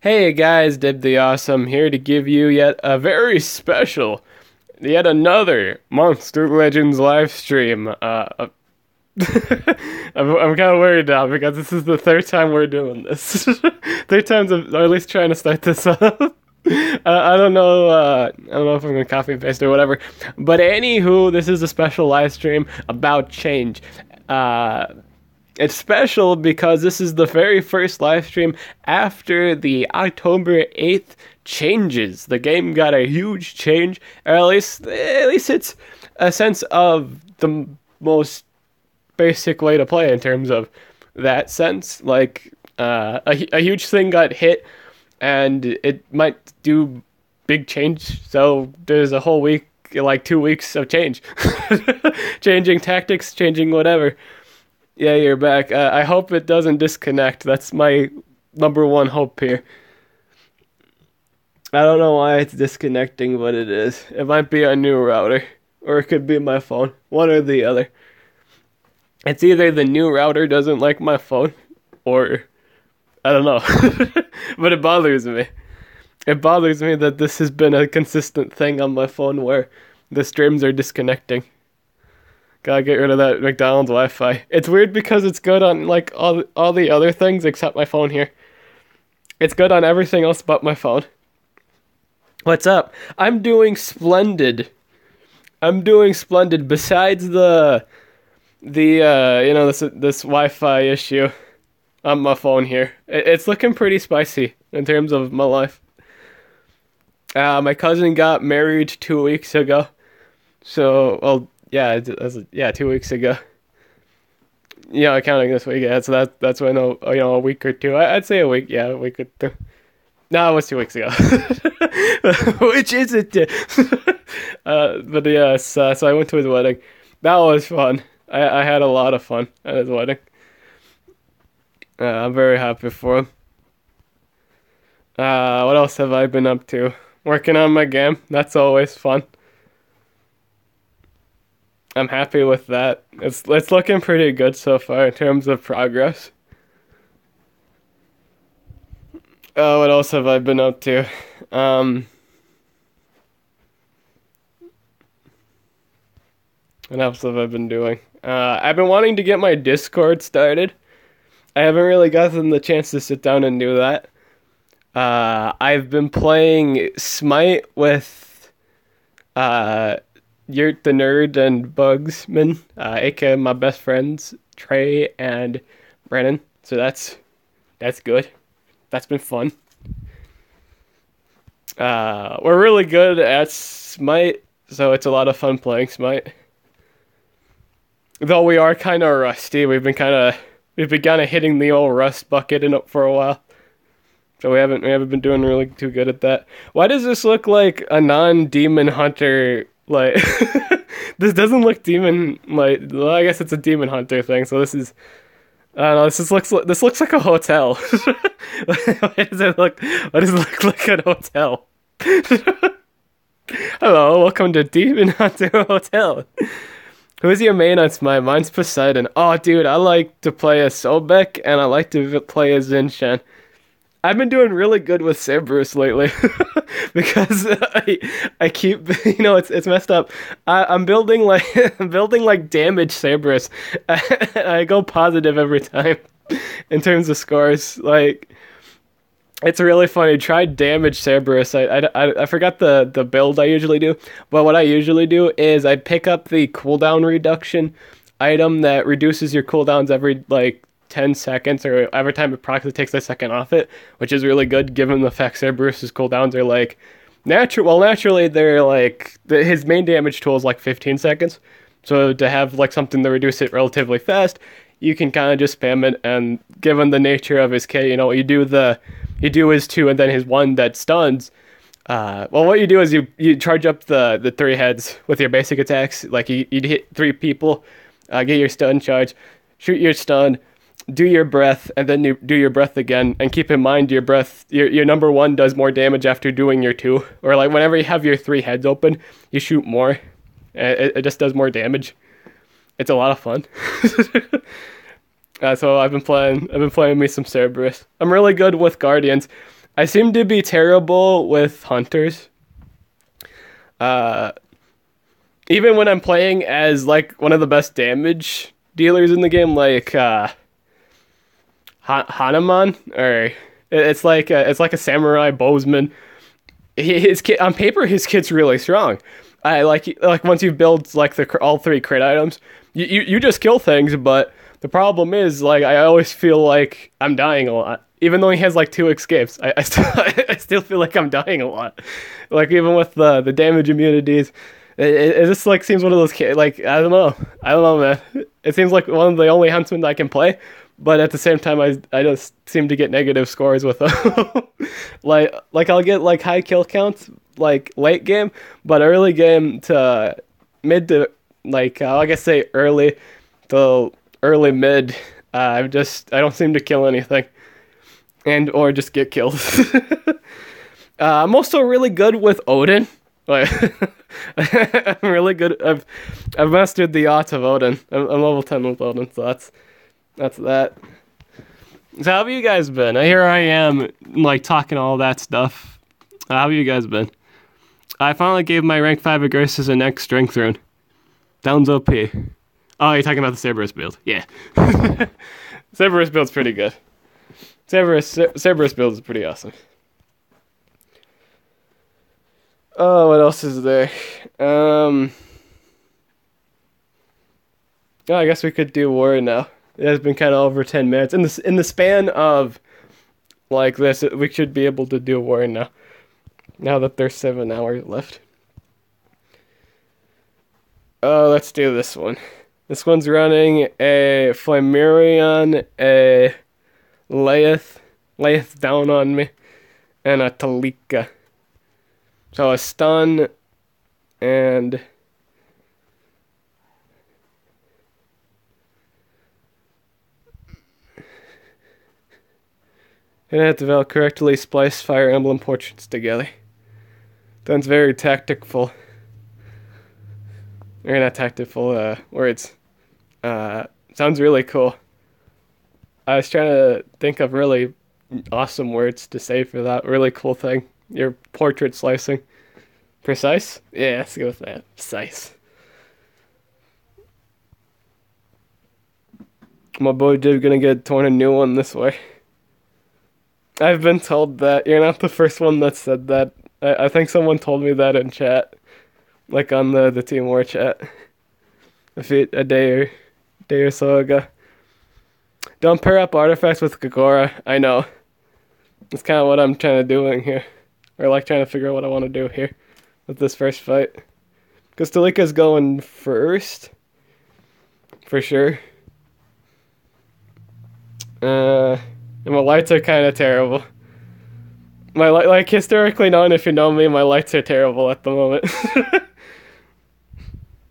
Hey guys, Dib the Awesome here to give you yet a very special, yet another Monster Legends live stream. I'm kind of worried now because this is the third time we're doing this. Third times, or at least trying to start this up. I don't know. I don't know if I'm gonna copy and paste or whatever. But anywho, this is a special live stream about change. It's special because this is the very first live stream after the October 8th changes. The game got a huge change, or at least it's a sense of the most basic way to play in terms of that sense. Like a huge thing got hit, and it might do big change. So there's a whole week, like 2 weeks of change, changing tactics, changing whatever. Yeah, you're back. I hope it doesn't disconnect. That's my number one hope here. I don't know why it's disconnecting, but it is. It might be a new router, or it could be my phone. One or the other. It's either the new router doesn't like my phone, or I don't know. But it bothers me. It bothers me that this has been a consistent thing on my phone where the streams are disconnecting. Gotta get rid of that McDonald's Wi-Fi. It's weird because it's good on like all the other things except my phone here. It's good on everything else but my phone. What's up? I'm doing splendid. Besides the this Wi-Fi issue on my phone here. It's looking pretty spicy in terms of my life. My cousin got married 2 weeks ago. So, well, yeah, 2 weeks ago. Yeah, counting this week, yeah, so that's when, a week or two. I'd say a week, yeah, a week or two. No, it was 2 weeks ago. Which is it? But yes, so I went to his wedding. That was fun. I had a lot of fun at his wedding. I'm very happy for him. What else have I been up to? Working on my game. That's always fun. I'm happy with that. It's looking pretty good so far in terms of progress. What else have I been up to? What else have I been doing? I've been wanting to get my Discord started. I haven't really gotten the chance to sit down and do that. I've been playing Smite with Yurt the Nerd and Bugsman, aka my best friends, Trey and Brennan. So that's good. That's been fun. We're really good at Smite, so it's a lot of fun playing Smite. Though we are kind of rusty, we've been kind of hitting the old rust bucket in it for a while. So we haven't been doing really too good at that. Why does this look like a non-demon hunter? Like, this doesn't look demon, like, well, I guess it's a demon hunter thing, so this is, I don't know, this looks like a hotel. Why does it look like a hotel? Hello, welcome to Demon Hunter Hotel. Who's your main on Smite? Mine's Poseidon. Oh, dude, I like to play as Sobek, and I like to play as Zinshan. I've been doing really good with Cerberus lately because I keep, it's messed up. I'm building like damage Cerberus. I go positive every time in terms of scores. Like, it's really funny. Try damage Cerberus. I forgot the build I usually do, but what I usually do is I pick up the cooldown reduction item that reduces your cooldowns every like 10 seconds, or every time it procs, it takes a second off it, which is really good given the fact Cerberus's cooldowns are like naturally they're like his main damage tool is like 15 seconds. So to have like something to reduce it relatively fast, you can kind of just spam it, and given the nature of his K, you do his 2 and then his 1 that stuns. Well, what you do is you charge up the 3 heads with your basic attacks. Like you hit 3 people, get your stun charge, shoot your stun, do your breath, and then you do your breath again. And keep in mind your breath, your number 1 does more damage after doing your 2. Or like whenever you have your 3 heads open, you shoot more. It just does more damage. It's a lot of fun. So I've been playing me some Cerberus. I'm really good with Guardians. I seem to be terrible with hunters. Even when I'm playing as like one of the best damage dealers in the game, like Hanuman, or it's like a samurai bowsman. His kit on paper, his kit's really strong. I like once you build like all 3 crit items, you just kill things. But the problem is, like, I always feel like I'm dying a lot, even though he has like 2 escapes. I still I still feel like I'm dying a lot. Like even with the damage immunities, it just like seems one of those like I don't know, man. It seems like one of the only huntsmen I can play. But at the same time, I just seem to get negative scores with them. like I'll get like high kill counts like late game, but early game to mid to like I guess say early to early mid, I don't seem to kill anything, and or just get killed. I'm also really good with Odin. Like I'm really good. I've mastered the art of Odin. I'm level 10 with Odin, so that's that. So how have you guys been? Here I am, like, talking all that stuff. How have you guys been? I finally gave my rank 5 Aggressors a next strength rune. Sounds OP. Oh, you're talking about the Cerberus build. Yeah. Cerberus build's pretty good. Cerberus build is pretty awesome. Oh, what else is there? Oh, I guess we could do war now. It has been kind of over 10 minutes. In the span of like this, we should be able to do war now. Now that there's 7 hours left. Oh, let's do this one. This one's running a Flamarion, a Layeth down on me, and a Talika. So a stun and and I have to correctly splice Fire Emblem portraits together. Sounds very tactful. Or not tactful words. Sounds really cool. I was trying to think of really awesome words to say for that really cool thing. Your portrait slicing. Precise? Yeah, let's go with that. Precise. My boy Jib gonna get torn a new one this way. I've been told that. You're not the first one that said that. I think someone told me that in chat. Like on the Team War chat. A day or so ago. Don't pair up artifacts with Kagura. I know. That's kind of what I'm trying to do in here. Or like trying to figure out what I want to do here. With this first fight. Because Talika's going first. For sure. And my lights are kind of terrible. Like historically known, if you know me, my lights are terrible at the moment.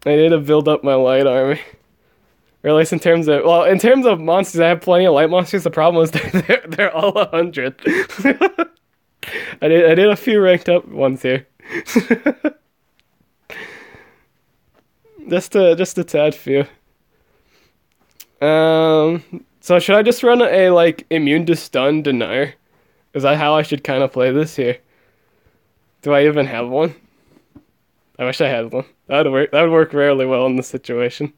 I need to build up my light army. Or at least in terms of monsters, I have plenty of light monsters. The problem is they're all 100. I did a few ranked up ones here. just a tad few. So should I just run a like immune to stun denier? Is that how I should kind of play this here? Do I even have one? I wish I had one. That would work really well in this situation.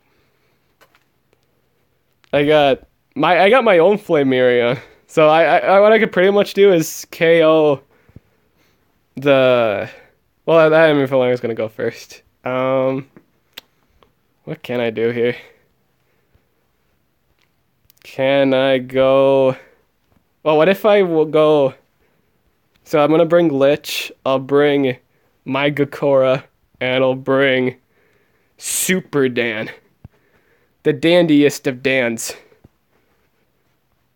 I got my own Flamarion. So I what I could pretty much do is KO the. Well, I don't know if Flamarion is gonna go first. What can I do here? Can I go? Well, what if I will go? So I'm gonna bring Lich. I'll bring my Gakora, and I'll bring Super Dan, the dandiest of Dans.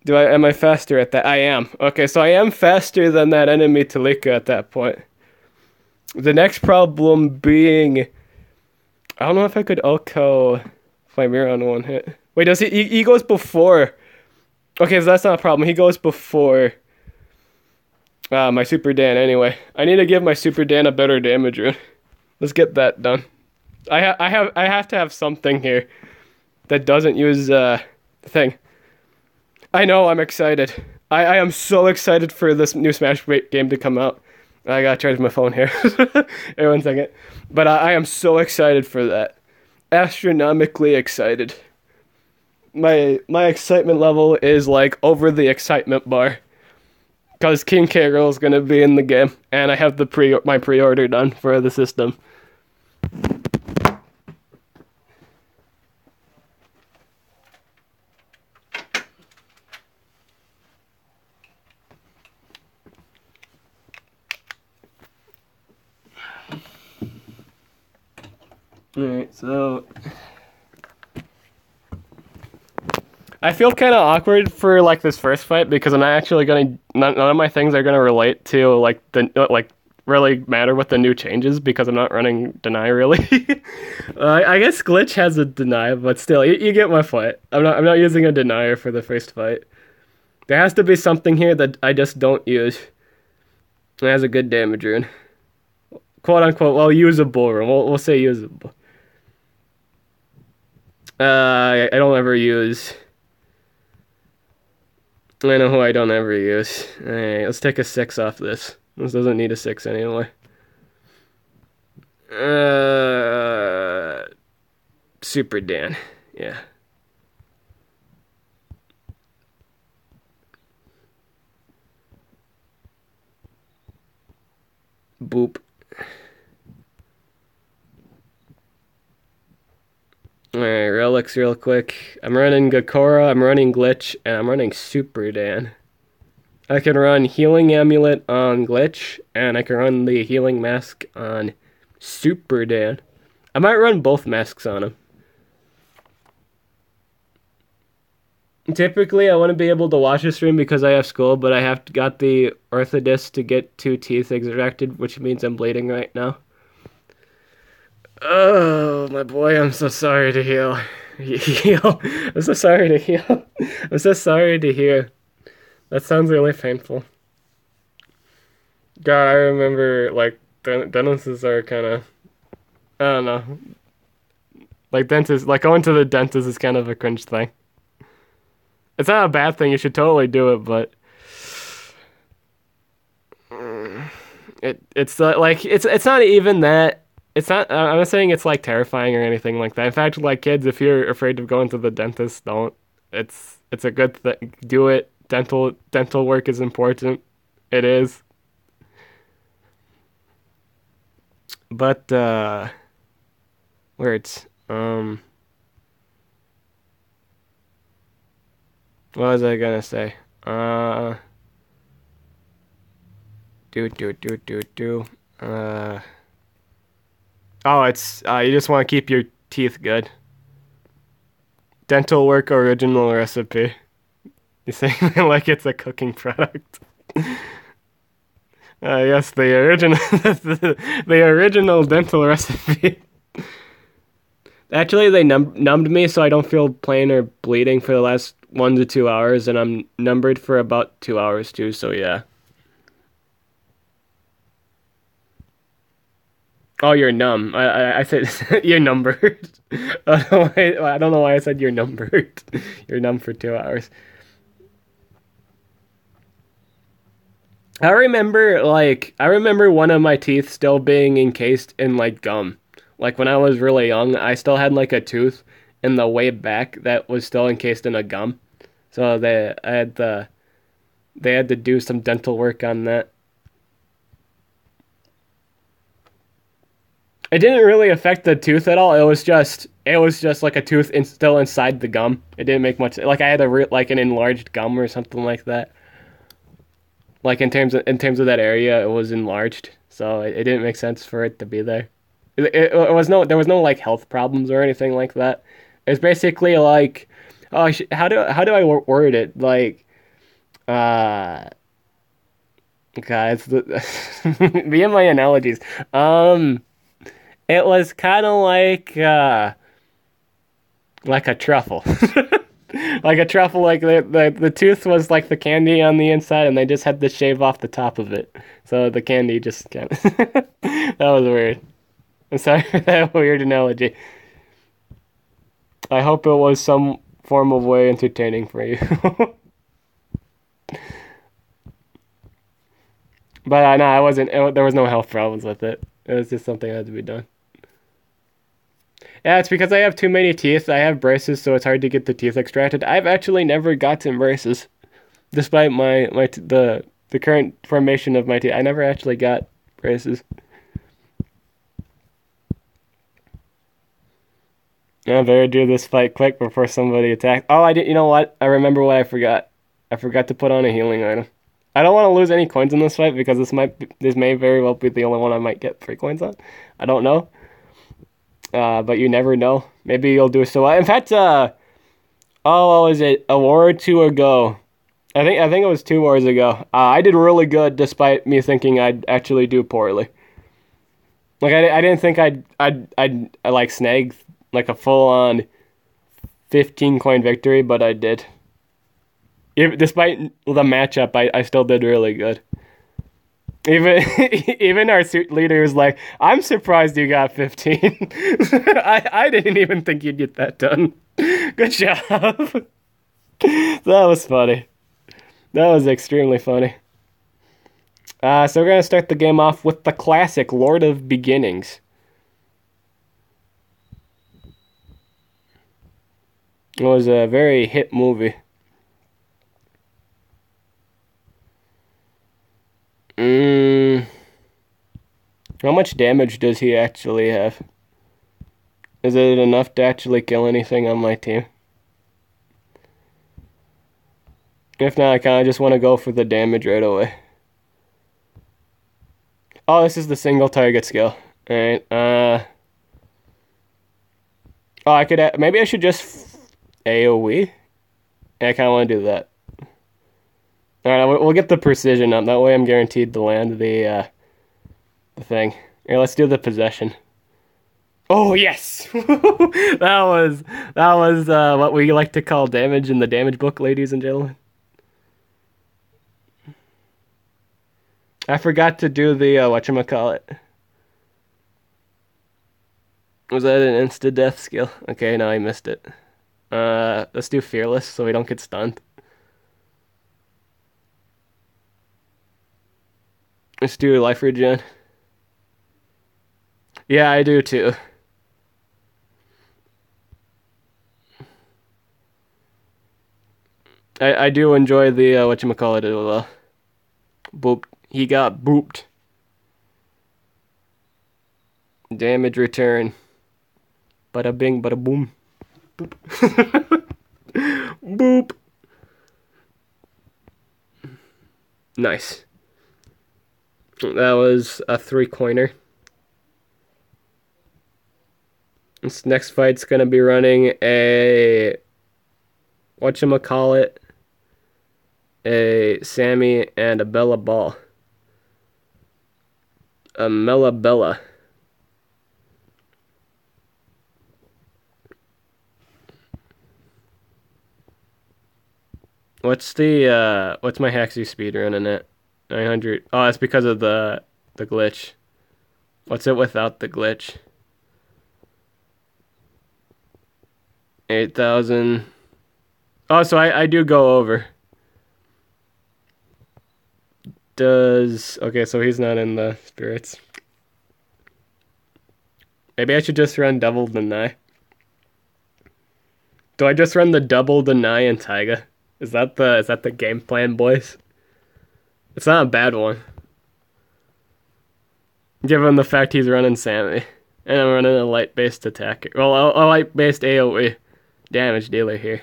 Am I faster at that? I am. Okay, so I am faster than that enemy Talika at that point. The next problem being, I don't know if I could Oko Flamarion on one hit. Wait, does he goes before? Okay, so that's not a problem. He goes before my Super Dan anyway. I need to give my Super Dan a better damage rune. Let's get that done. I have to have something here that doesn't use thing. I know, I'm excited. I am so excited for this new Smash game to come out. I gotta charge my phone here. Hey, 1 second. But I am so excited for that. Astronomically excited. My excitement level is like over the excitement bar. Cause King K. Rool is gonna be in the game, and I have my pre-order done for the system. Alright, so I feel kind of awkward for like this first fight because I'm not actually gonna none of my things are gonna relate to like the like really matter with the new changes because I'm not running deny really. I guess glitch has a deny, but still, you get my point. I'm not using a denier for the first fight. There has to be something here that I just don't use. It has a good damage rune, quote unquote. Well, usable rune. We'll say usable. I don't ever use. I know who I don't ever use. Alright, let's take a 6 off this. This doesn't need a 6 anyway. Super Dan. Yeah. Boop. Alright, relics real quick. I'm running Gakora, I'm running Glitch, and I'm running Super Dan. I can run Healing Amulet on Glitch, and I can run the Healing Mask on Super Dan. I might run both masks on him. Typically, I wouldn't be able to watch the stream because I have school, but I have got the orthodisc to get 2 teeth extracted, which means I'm bleeding right now. Oh, my boy, I'm so sorry to heal. Heal. I'm so sorry to heal. I'm so sorry to hear. That sounds really painful. God, I remember, like, dentists are kind of, I don't know. Like, going to the dentist is kind of a cringe thing. It's not a bad thing, you should totally do it, but it's not even that. It's not. I'm not saying it's like terrifying or anything like that. In fact, like kids, if you're afraid of going to the dentist, don't. It's a good thing. Do it. Dental work is important. It is. But words. What was I gonna say? Do. Oh, it's you just want to keep your teeth good. Dental work original recipe. You saying like it's a cooking product? Yes, the original the original dental recipe. Actually, they numbed me so I don't feel pain or bleeding for the last 1 to 2 hours, and I'm numbered for about 2 hours too. So yeah. Oh, you're numb. I said you're numbered. I don't know why I said you're numbered. You're numb for 2 hours. I remember one of my teeth still being encased in like gum. Like when I was really young, I still had like a tooth in the way back that was still encased in a gum. So they had to do some dental work on that. It didn't really affect the tooth at all. It was just like a tooth still inside the gum. It didn't make much. Like I had like an enlarged gum or something like that. Like in terms of that area, it was enlarged, so it didn't make sense for it to be there. It was there was no like health problems or anything like that. It's basically like, oh, how do I word it? Like, guys, me and my analogies. It was kind of like a truffle. Like a truffle, like the tooth was like the candy on the inside, and they just had to shave off the top of it. So the candy just kind of... That was weird. I'm sorry for that weird analogy. I hope it was some form of way entertaining for you. But no, I wasn't. There was no health problems with it. It was just something that had to be done. Yeah, it's because I have too many teeth. I have braces, so it's hard to get the teeth extracted. I've actually never gotten braces, despite the current formation of my teeth. I never actually got braces. I better do this fight quick before somebody attacks. Oh, I did. You know what? I remember what I forgot. I forgot to put on a healing item. I don't want to lose any coins in this fight because this may very well be the only one I might get free coins on. I don't know. But you never know. Maybe you'll do so well. In fact, oh, what was it? A war or two ago. I think it was 2 wars ago. I did really good despite me thinking I'd actually do poorly. Like I didn't think I'd like snag like a full on 15 coin victory, but I did. Despite the matchup, I still did really good. Even even our suit leader was like, "I'm surprised you got 15." I didn't even think you'd get that done. Good job. That was funny. That was extremely funny. So we're gonna start the game off with the classic Lord of Beginnings. It was a very hit movie. How much damage does he actually have? Is it enough to actually kill anything on my team? If not, I kind of just want to go for the damage right away. Oh, this is the single target skill. Alright, oh, I could, maybe I should just AoE? Yeah, I kind of want to do that. Alright, we'll get the precision up. That way I'm guaranteed to land the thing. Here, let's do the possession. Oh, yes! that was what we like to call damage in the damage book, ladies and gentlemen. I forgot to do the, whatchamacallit. Was that an insta-death skill? Okay, no, I missed it. Let's do Fearless so we don't get stunned. Let's do Life Regen. Yeah, I do too. I do enjoy the, whatchamacallit as well. Boop. He got booped. Damage return. Bada bing, bada boom. Boop. Boop. Nice. That was a 3-coiner. This next fight's gonna be running a whatchamacallit, a Sammy, and a Bella Ball. A Mela Bella. What's my Haxu speed running at? 900. Oh, that's because of the glitch. What's it without the glitch? 8,000. Oh, so I do go over. Okay, so he's not in the spirits. Maybe I should just run double deny. Do I just run the double deny and Taiga? Is that the game plan, boys? It's not a bad one. Given the fact he's running Sammy. And I'm running a light-based attacker. Well, a light-based AoE damage dealer here.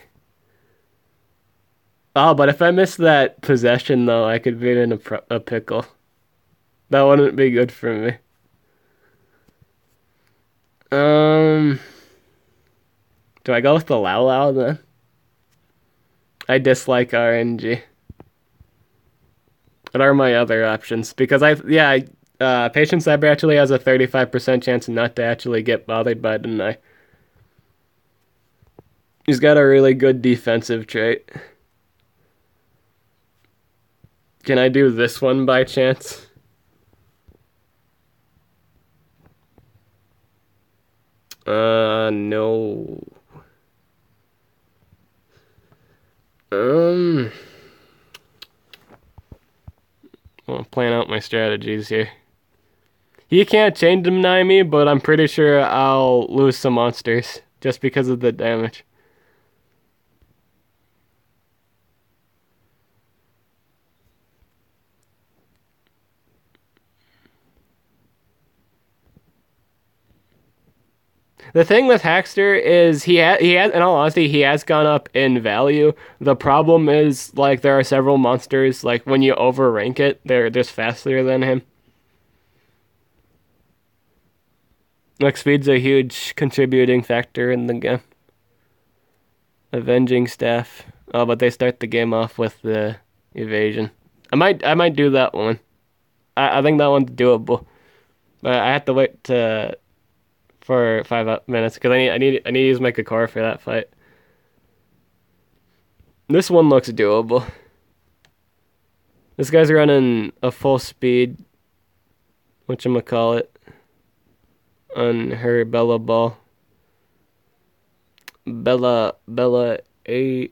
Oh, but if I miss that possession, though, I could be in a pickle. That wouldn't be good for me. Do I go with the Lao Lao, then? I dislike RNG. What are my other options? Because Patient Cyber actually has a 35% chance not to actually get bothered by deny. He's got a really good defensive trait. Can I do this one by chance? No. I'll plan out my strategies here. He can't chain deny me, but I'm pretty sure I'll lose some monsters just because of the damage. The thing with Hackster is he has, in all honesty, he has gone up in value. The problem is, like, there are several monsters, like, when you overrank it, they're just faster than him. Like, speed's a huge contributing factor in the game. Avenging Staff. Oh, but they start the game off with the evasion. I might do that one. I think that one's doable. But I have to wait for 5 minutes because I need to use my Kakor for that fight. This one looks doable. This guy's running a full speed, whatchamacallit, on her Bella Ball. Bella, A.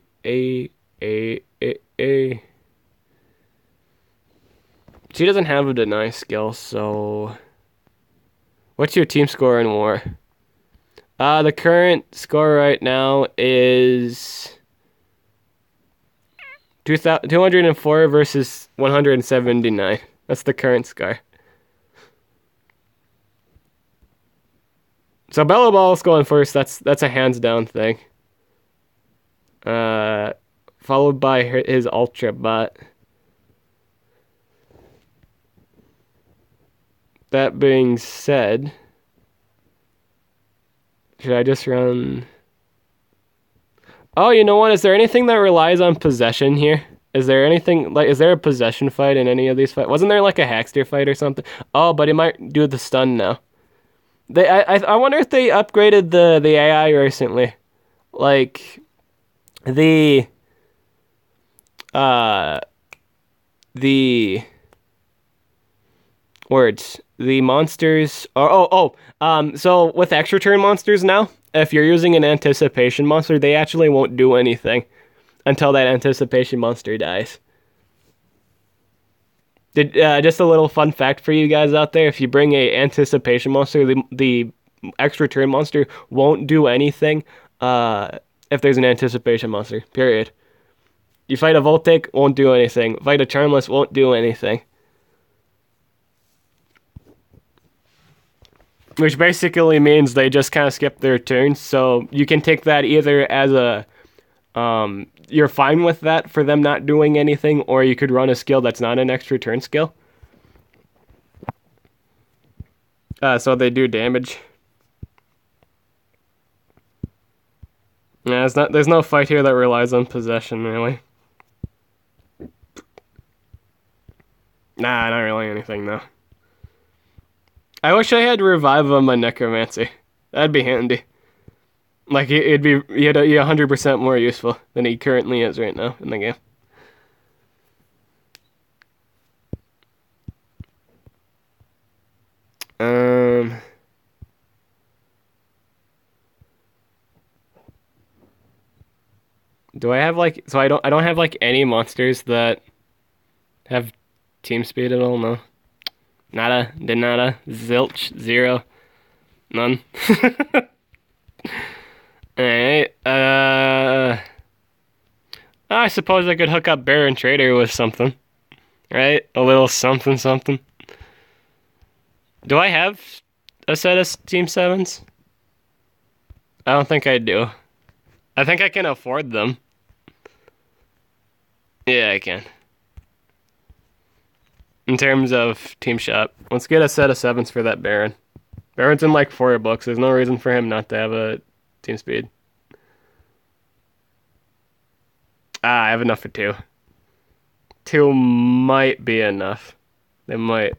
She doesn't have a deny skill, so... What's your team score in war? The current score right now is... 204 versus 179. That's the current score. So Bella Ball's going first. That's a hands down thing. Followed by his Ultra Bot. That being said, should I just run... Oh, you know what? Is there anything that relies on possession here? Is there anything, like, is there a possession fight in any of these fights? Wasn't there like a Hackster fight or something? Oh, but he might do the stun now. I wonder if they upgraded the AI recently. Like, the monsters are, so with extra turn monsters now, if you're using an anticipation monster, they actually won't do anything until that anticipation monster dies. Just a little fun fact for you guys out there: if you bring a anticipation monster, the extra turn monster won't do anything if there's an anticipation monster, period. You fight a Voltic, won't do anything. Fight a Charmless, won't do anything. Which basically means they just kind of skip their turns, so you can take that either as a, you're fine with that for them not doing anything, or you could run a skill that's not an extra turn skill. So they do damage. Yeah, there's no fight here that relies on possession, really. Nah, not really anything, though. I wish I had revive on my Necromancy. That'd be handy. Like, he'd be 100% more useful than he currently is right now in the game. Do I have, like... So I don't have, like, any monsters that have team speed at all? No. Nada, de nada, zilch, zero, none. Alright, I suppose I could hook up Baron Trader with something. Right? A little something something. Do I have a set of Team 7s? I don't think I do. I think I can afford them. Yeah, I can. In terms of team shop, let's get a set of 7s for that Baron. Baron's in like 4 books. There's no reason for him not to have a team speed. I have enough for 2. 2 might be enough. They might.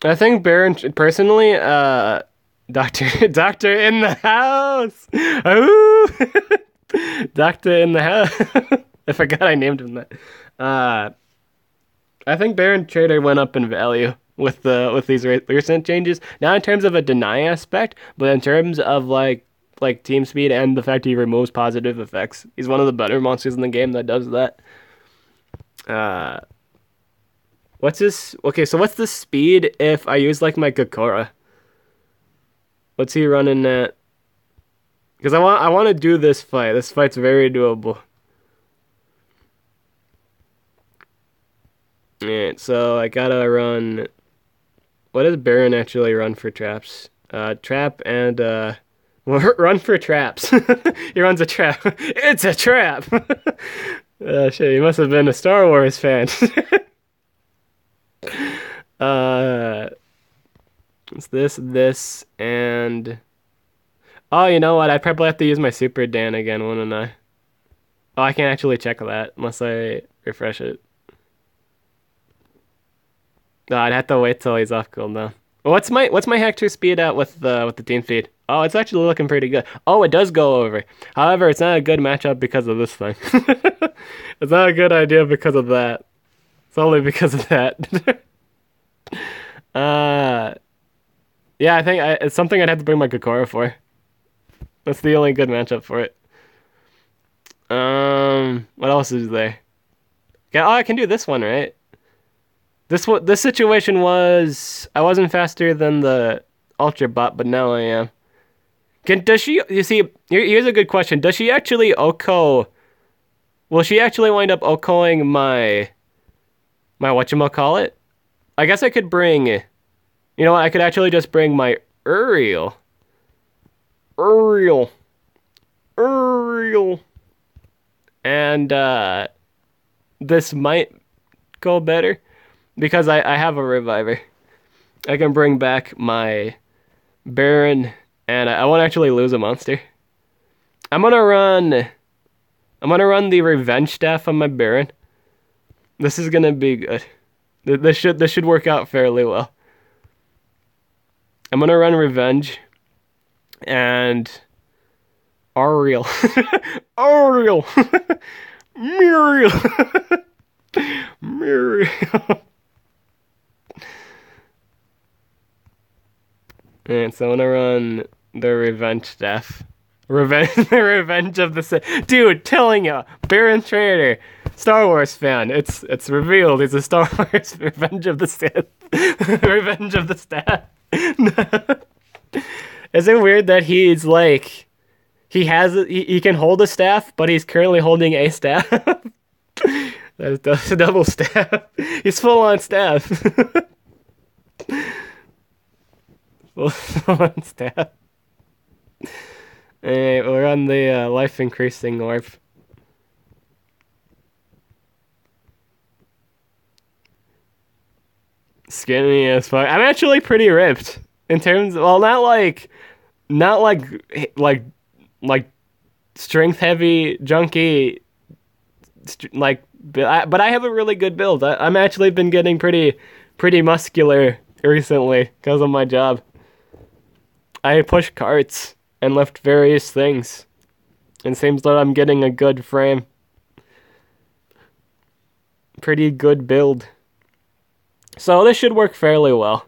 I think Baron, personally, Doctor in the house! Ooh! Doctor in the house. I forgot I named him that. I think Baron Trader went up in value with these recent changes. Not in terms of a deny aspect, but in terms of like team speed and the fact he removes positive effects. He's one of the better monsters in the game that does that. What's this? Okay, so what's the speed if I use like my Gakora? What's he running at? Because I want to do this fight. This fight's very doable. Alright, so I gotta run. What does Baron actually run for traps? Trap and run for traps. He runs a trap. It's a trap. Shit, he must have been a Star Wars fan. It's this, and oh, you know what? I'd probably have to use my Super Dan again, wouldn't I? Oh, I can't actually check that unless I refresh it. No, I'd have to wait till he's off cooldown. What's my Hector speed at with the team speed? Oh, it's actually looking pretty good. Oh, it does go over. However, it's not a good matchup because of this thing. It's not a good idea because of that. It's only because of that. Yeah, I think it's something I'd have to bring my Gakora for. That's the only good matchup for it. What else is there? Yeah, oh, I can do this one, right? This situation was I wasn't faster than the Ultra Bot, but now I am. Does she? You see, here's a good question. Does she actually Oko? Will she actually wind up Okoing my whatchamacallit? I guess I could bring. You know what? I could actually just bring my Uriel. And this might go better because I have a reviver. I can bring back my Baron, and I won't actually lose a monster. I'm gonna run the Revenge Staff on my Baron. This is gonna be good. This should work out fairly well. I'm gonna run Revenge and Ariel. Ariel. Muriel. Muriel. And so I'm gonna run the Revenge Staff. The Revenge of the Sith. Dude, telling ya, Baron Trader, Star Wars fan. It's revealed. He's a Star Wars Revenge of the Sith. Revenge of the Staff. Is it weird that he's like, he can hold a staff, but he's currently holding a staff? That's a double staff. He's full on staff. Full on staff. Alright, we're on the life increasing orb. Skinny as fuck. I'm actually pretty ripped in terms of, well, not like strength heavy junky, but I have a really good build. I'm actually been getting pretty muscular recently because of my job. I push carts and lift various things, and it seems that I'm getting a good frame. Pretty good build. So this should work fairly well.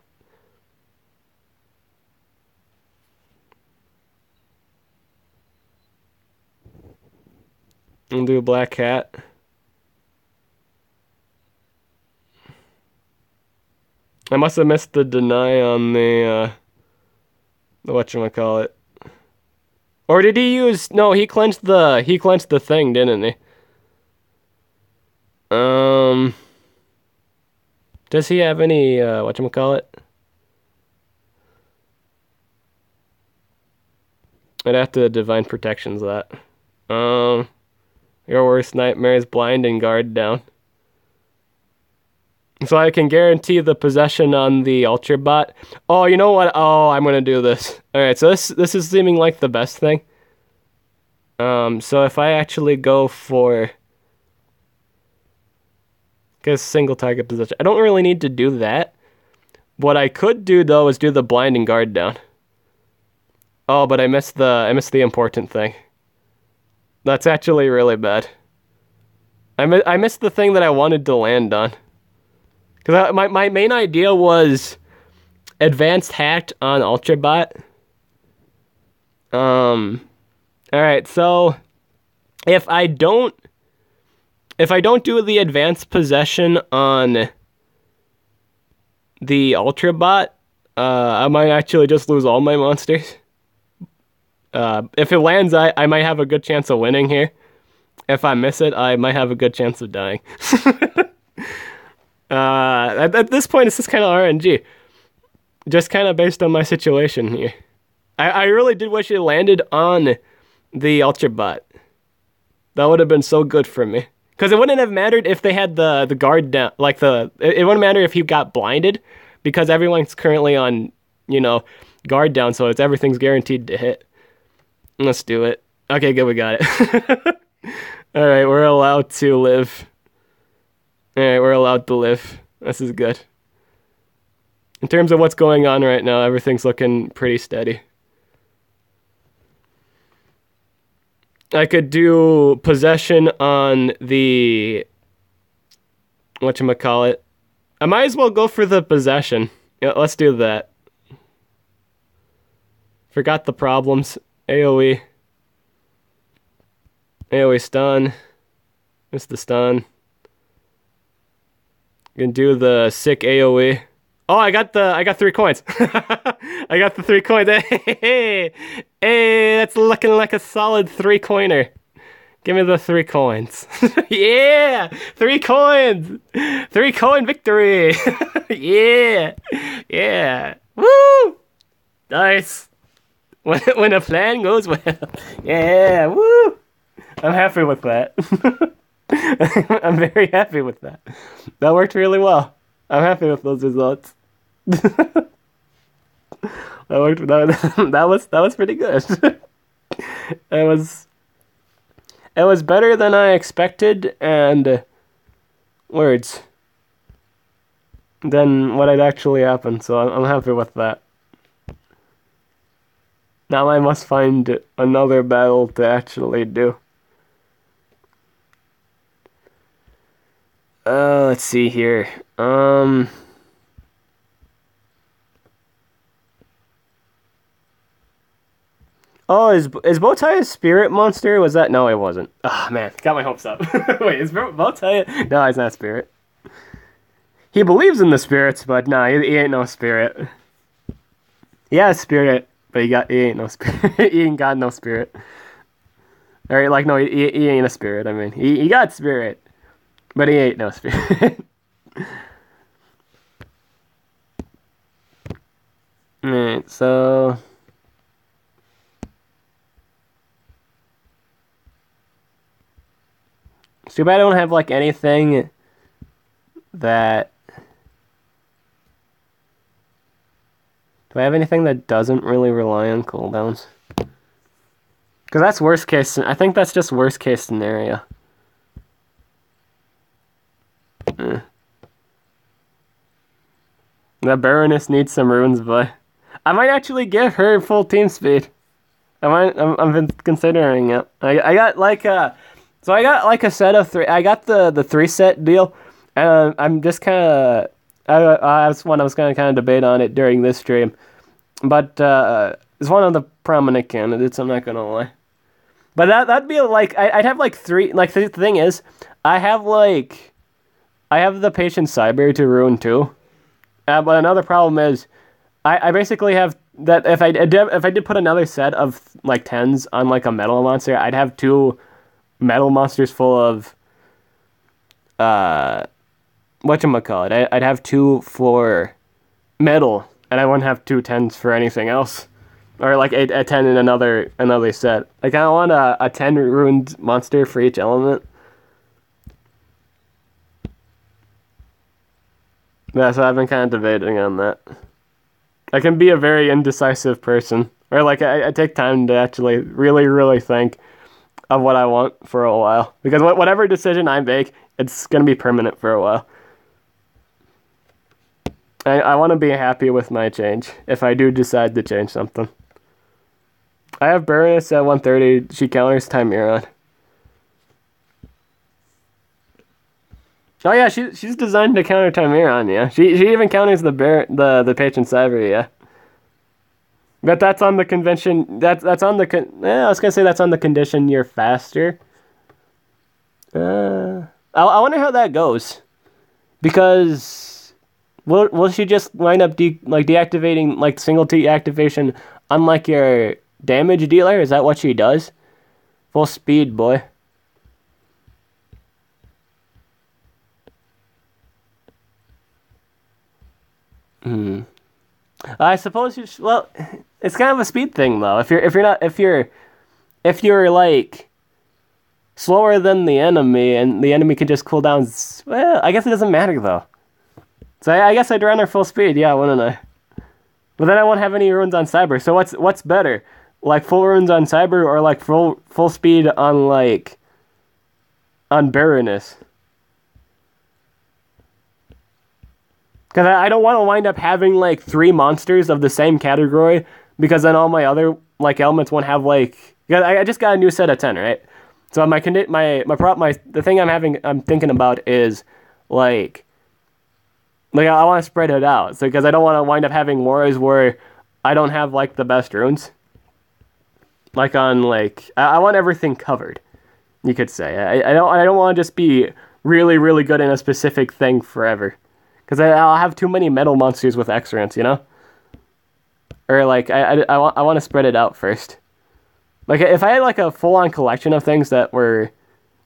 I'll do a black cat. I must have missed the deny on the whatchamacallit. Or did he use, no, he clenched the thing, didn't he? Does he have any whatchamacallit? I'd have to divine protections that. Your worst nightmare is blind and guard down. So I can guarantee the possession on the Ultra Bot. Oh, you know what? Oh, I'm gonna do this. Alright, so this is seeming like the best thing. So if I actually go for, because single target position, I don't really need to do that. What I could do though is do the blind and guard down. Oh, but I missed the important thing. That's actually really bad. I missed the thing that I wanted to land on. Because my main idea was advanced hacked on Ultrabot. Alright, so if I don't do the advanced possession on the Ultrabot, I might actually just lose all my monsters. If it lands, I might have a good chance of winning here. If I miss it, I might have a good chance of dying. At this point, it's just kind of RNG. Just kind of based on my situation here. I really did wish it landed on the Ultrabot. That would have been so good for me. Because it wouldn't have mattered if they had the guard down. Like, it wouldn't matter if he got blinded. Because everyone's currently on, guard down. So everything's guaranteed to hit. Let's do it. Okay, good, we got it. Alright, we're allowed to live. Alright, we're allowed to live. This is good. In terms of what's going on right now, everything's looking pretty steady. I could do possession on the... whatchamacallit. I might as well go for the possession. Yeah, let's do that. Forgot the problems. AoE. AoE stun. Missed the stun. Can do the sick AoE. Oh, I got 3 coins. I got the 3 coins. Hey, that's looking like a solid 3-coiner. Give me the 3 coins. Yeah, 3 coins. 3-coin victory. Yeah, yeah. Woo! Nice. When a plan goes well. Yeah, woo! I'm happy with that. I'm very happy with that. That worked really well. I'm happy with those results. That worked. That was pretty good. It was better than I expected, and words than what had actually happened. So I'm happy with that. Now I must find another battle to actually do. Let's see here. Oh, is Bowtie a spirit monster? Was that? No, it wasn't. Oh, man. Got my hopes up. Wait, is Bowtie? No, he's not a spirit. He believes in the spirits, but nah, he ain't no spirit. He has spirit, but he ain't no spirit. He ain't got no spirit. Alright, like, no, he ain't a spirit. I mean, he got spirit, but he ain't no spirit. Alright, so... It's too bad I don't have, like, anything that... Do I have anything that doesn't really rely on cooldowns? Because that's worst case... I think that's just worst case scenario. The Baroness needs some runes, but... I might actually give her full team speed. I've been considering it. I got, like, So I got like a set of 3. I got the 3-set deal, and I'm just kind of. I was going to kind of debate on it during this stream, but it's one of the prominent candidates. I'm not gonna lie, but that'd be like I'd have like 3. Like the thing is, I have the Patient Cyber to ruin too, but another problem is, I basically have that if I did put another set of like 10s on like a metal monster, I'd have 2 metal monsters full of whatchamacallit. I'd have 2 for metal, and I wouldn't have 2 10s for anything else. Or like a 10 in another set. Like I want a 10 ruined monster for each element. Yeah, so I've been kind of debating on that. I can be a very indecisive person. Or like I take time to actually really, really think of what I want for a while. Because whatever decision I make, it's going to be permanent for a while. I want to be happy with my change, if I do decide to change something. I have Baroness at 130, she counters Timeron. Oh yeah, she's designed to counter Chimera, yeah. She even counters the patron cyber, yeah. But that's on the convention. That's on the I was gonna say that's on the condition you're faster. I wonder how that goes, because will she just wind up deactivating like single T activation unlike your damage dealer? Is that what she does? Full speed, boy. Hmm. I suppose well, it's kind of a speed thing though. If you're like slower than the enemy and the enemy can just cool down, well, I guess it doesn't matter though. So I guess I'd run her full speed, yeah, wouldn't I? But then I won't have any runes on cyber. So what's better, like full runes on cyber or like full speed on on Baroness? Because I don't want to wind up having like 3 monsters of the same category, because then all my other like elements won't have like. Because I just got a new set of 10, right? So the thing I'm thinking about is like I want to spread it out. So because I don't want to wind up having wars where I don't have like the best runes. Like on I want everything covered. You could say I don't want to just be really really good in a specific thing forever. Because I'll have too many metal monsters with excellence, you know? Or, like, I want to spread it out first. Like, if I had, like, a full-on collection of things that were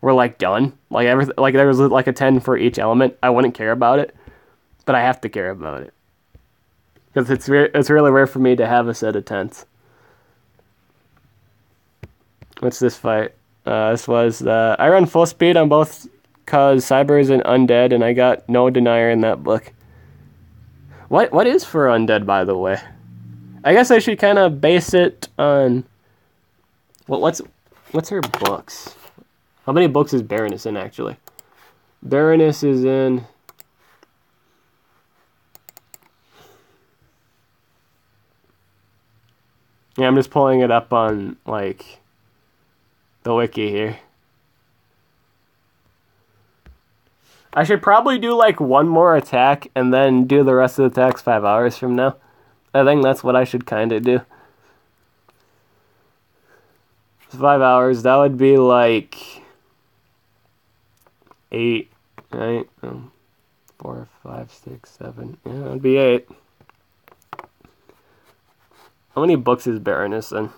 like, done, like, there was, like, a 10 for each element, I wouldn't care about it. But I have to care about it. Because it's really rare for me to have a set of 10s. What's this fight? This was, I run full speed on both, cause Cyber is an undead, and I got no denier in that book. What is for undead, by the way? I guess I should kind of base it on. What's her books? How many books is Baroness in actually? Baroness is in. Yeah, I'm just pulling it up on like the wiki here. I should probably do like one more attack and then do the rest of the attacks 5 hours from now. I think that's what I should kind of do. 5 hours, that would be like 8, right? 4, 5, 6, 7. Yeah, that would be 8. How many books is Baroness in?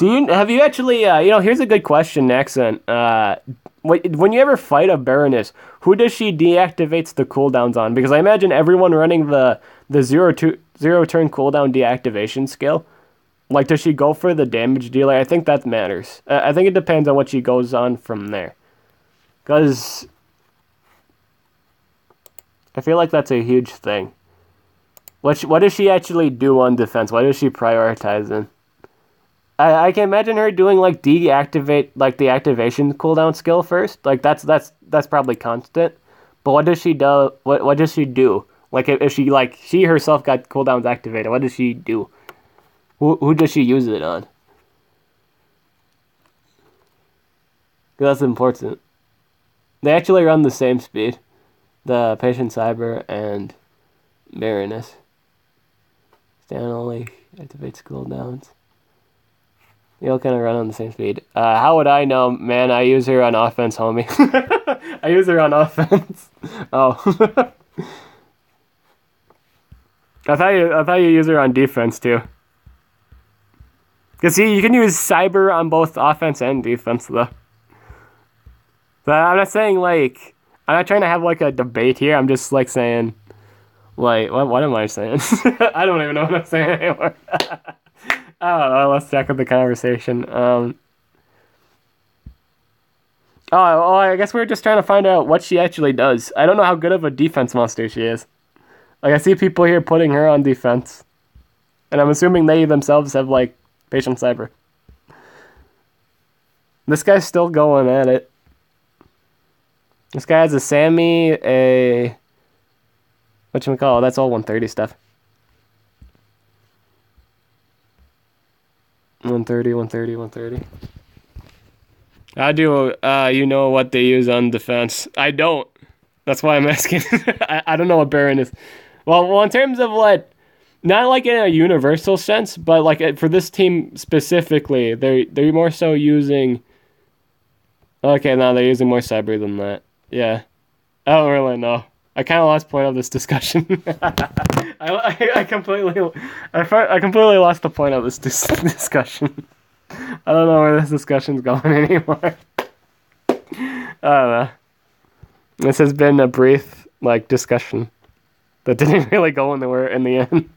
Have you actually, here's a good question, Accent. When you ever fight a Baroness, who does she deactivates the cooldowns on? Because I imagine everyone running the 0 turn cooldown deactivation skill. Like, does she go for the damage dealer? I think that matters. I think it depends on what she goes on from there. Because I feel like that's a huge thing. What does she actually do on defense? What does she prioritize in? I can imagine her doing like deactivate like the activation cooldown skill first. Like that's probably constant. But what does she do? What does she do? Like if she herself got cooldowns activated, what does she do? Who does she use it on? 'Cause that's important. They actually run the same speed. The Patient Cyber and Baroness. Stand only activates cooldowns. They all kind of run on the same speed. How would I know? Man, I use her on offense, homie. I use her on offense. Oh. I thought you use her on defense, too. Because, see, you can use Cyber on both offense and defense, though. But I'm not saying, like... I'm not trying to have, like, a debate here. I'm just, like, saying... Like, what am I saying? I don't even know what I'm saying anymore. Oh, let's check out the conversation. I guess we're just trying to find out what she actually does. I don't know how good of a defense monster she is. Like, I see people here putting her on defense. And I'm assuming they themselves have, like, Patient Cyber. This guy's still going at it. This guy has a Sammy, whatchamacallit, that's all 130 stuff. 130, 130, 130. How do you know what they use on defense? I don't. That's why I'm asking. I don't know what Baron is. Well, in terms of what, not like in a universal sense, but like for this team specifically, they're more so using. Okay, no, they're using more cyber than that. Yeah, I don't really know. I kind of lost point of this discussion. I completely, I completely lost the point of this discussion. I don't know where this discussion's going anymore. I don't know. This has been a brief, like, discussion that didn't really go anywhere in the end.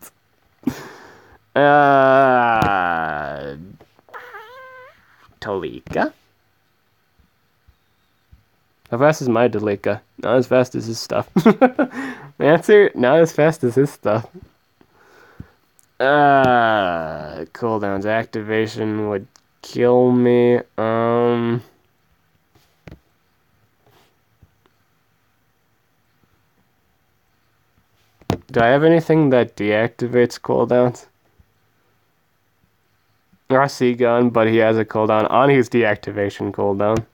Tolika? How fast is my Tolika? Not as fast as his stuff. The answer, not as fast as his stuff. Cooldowns. Activation would kill me. Do I have anything that deactivates cooldowns? RC gun, but he has a cooldown on his deactivation cooldown.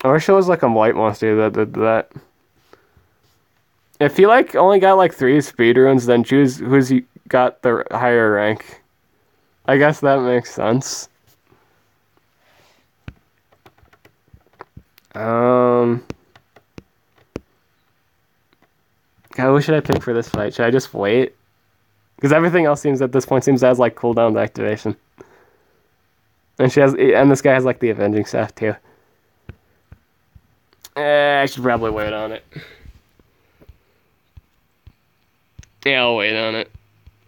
I wish it was like a white monster that did that. If he like only got like 3 speed runes, then choose who's got the higher rank. I guess that makes sense. God, who should I pick for this fight? Should I just wait? Because everything else seems at this point seems to have like cooldown activation. And this guy has like the avenging staff too. I should probably wait on it. Yeah, I'll wait on it.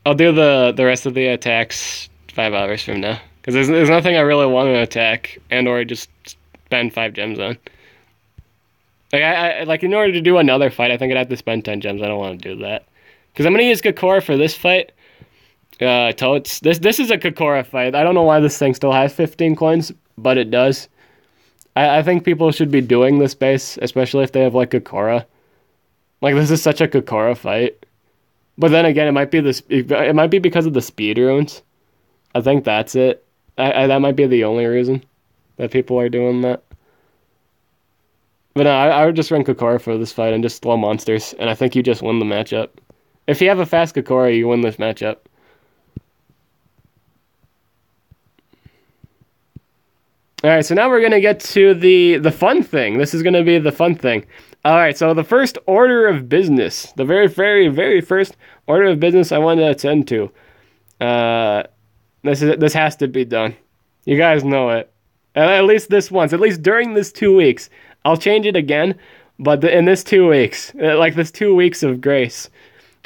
I'll do the rest of the attacks 5 hours from now. Because there's nothing I really want to attack and or just spend 5 gems on. Like, I like, in order to do another fight, I think I'd have to spend 10 gems. I don't want to do that. Because I'm going to use Kakora for this fight. Totes. This is a Kakora fight. I don't know why this thing still has 15 coins, but it does. I think people should be doing this base, especially if they have, like, Kakora. Like, this is such a Kakora fight. But then again, it might be because of the speed runes. I think that's it. That might be the only reason that people are doing that. But no, I would just run Kakora for this fight and just slow monsters, and I think you just win the matchup. If you have a fast Kakora, you win this matchup. Alright, so now we're going to get to the fun thing. This is going to be the fun thing. Alright, so the first order of business. The very, very, very first order of business I want to attend to. This has to be done. You guys know it. At least this once. At least during this 2 weeks. I'll change it again, but in this 2 weeks. Like this 2 weeks of grace.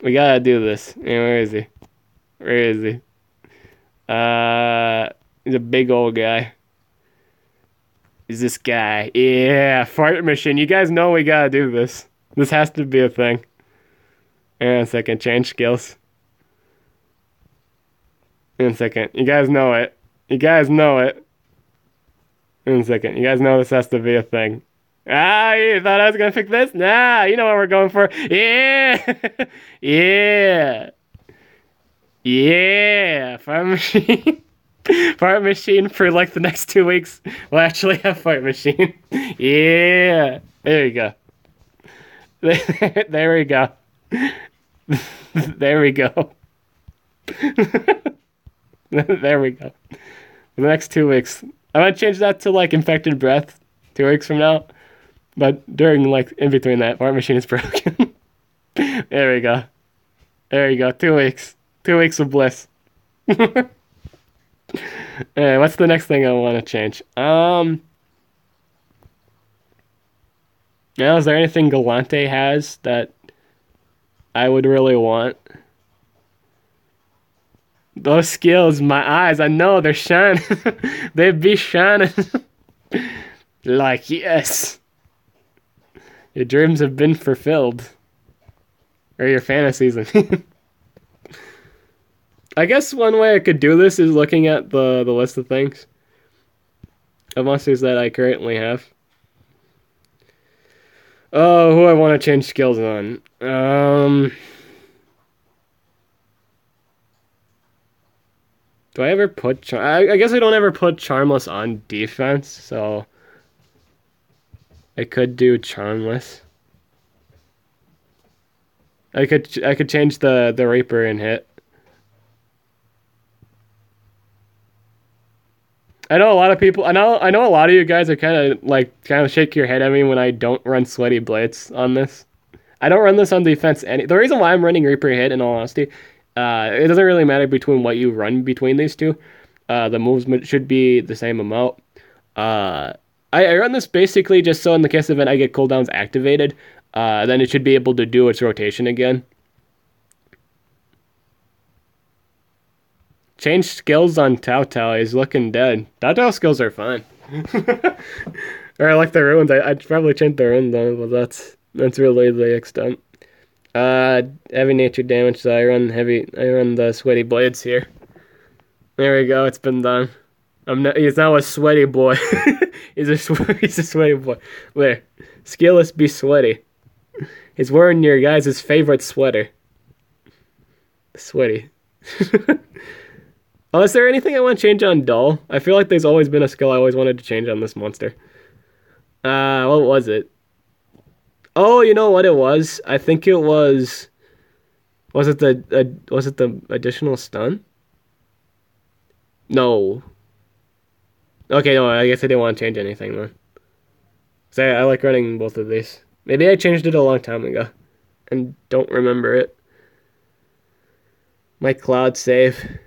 We gotta do this. Yeah, where is he? Where is he? He's a big old guy. Is this guy? Yeah, fart machine. You guys know we gotta do this. This has to be a thing. And a second, change skills. In a second. You guys know it. You guys know it. In a second. You guys know this has to be a thing. Ah, you thought I was gonna pick this? Nah, you know what we're going for. Yeah! Yeah! Yeah! Fart machine. Fart machine for like the next 2 weeks. We'll actually have fart machine. Yeah! There you go. There we go. There we go. There we go. For the next 2 weeks. I might change that to like infected breath 2 weeks from now. But during like in between that, fart machine is broken. There we go. There you go. 2 weeks. 2 weeks of bliss. Alright, what's the next thing I want to change? Now, is there anything Galante has that I would really want? Those skills, my eyes, I know they're shining. They be shining. Like, yes. Your dreams have been fulfilled. Or your fantasies, I mean. I guess one way I could do this is looking at the list of things. Of monsters that I currently have. Oh, who I want to change skills on. Do I ever put I guess I don't ever put Charmless on defense, so I could do Charmless. I could change the Reaper and hit. I know a lot of people. I know a lot of you guys are kind of shake your head at me when I don't run Sweaty Blades on this. I don't run this on defense. The reason why I'm running Reaper hit, in all honesty, it doesn't really matter between what you run between these two. The moves should be the same amount. I run this basically just so in the case event I get cooldowns activated, then it should be able to do its rotation again. Change skills on Tao Tao. He's looking dead. Tao Tao skills are fine. Or I like the runes. I'd probably change the runes on, but that's really the extent. Heavy nature damage, so I run the Sweaty Blades here. There we go, it's been done. He's now a sweaty boy. he's a sweaty boy. Where? Skillless be sweaty. He's wearing your guys' favorite sweater. Sweaty. Oh, is there anything I want to change on Dull? I feel like there's always been a skill I always wanted to change on this monster. What was it? Oh, you know what it was? I think it was... Was it the additional stun? No. Okay, no, I guess I didn't want to change anything then. Cause I like running both of these. Maybe I changed it a long time ago and don't remember it. My cloud save.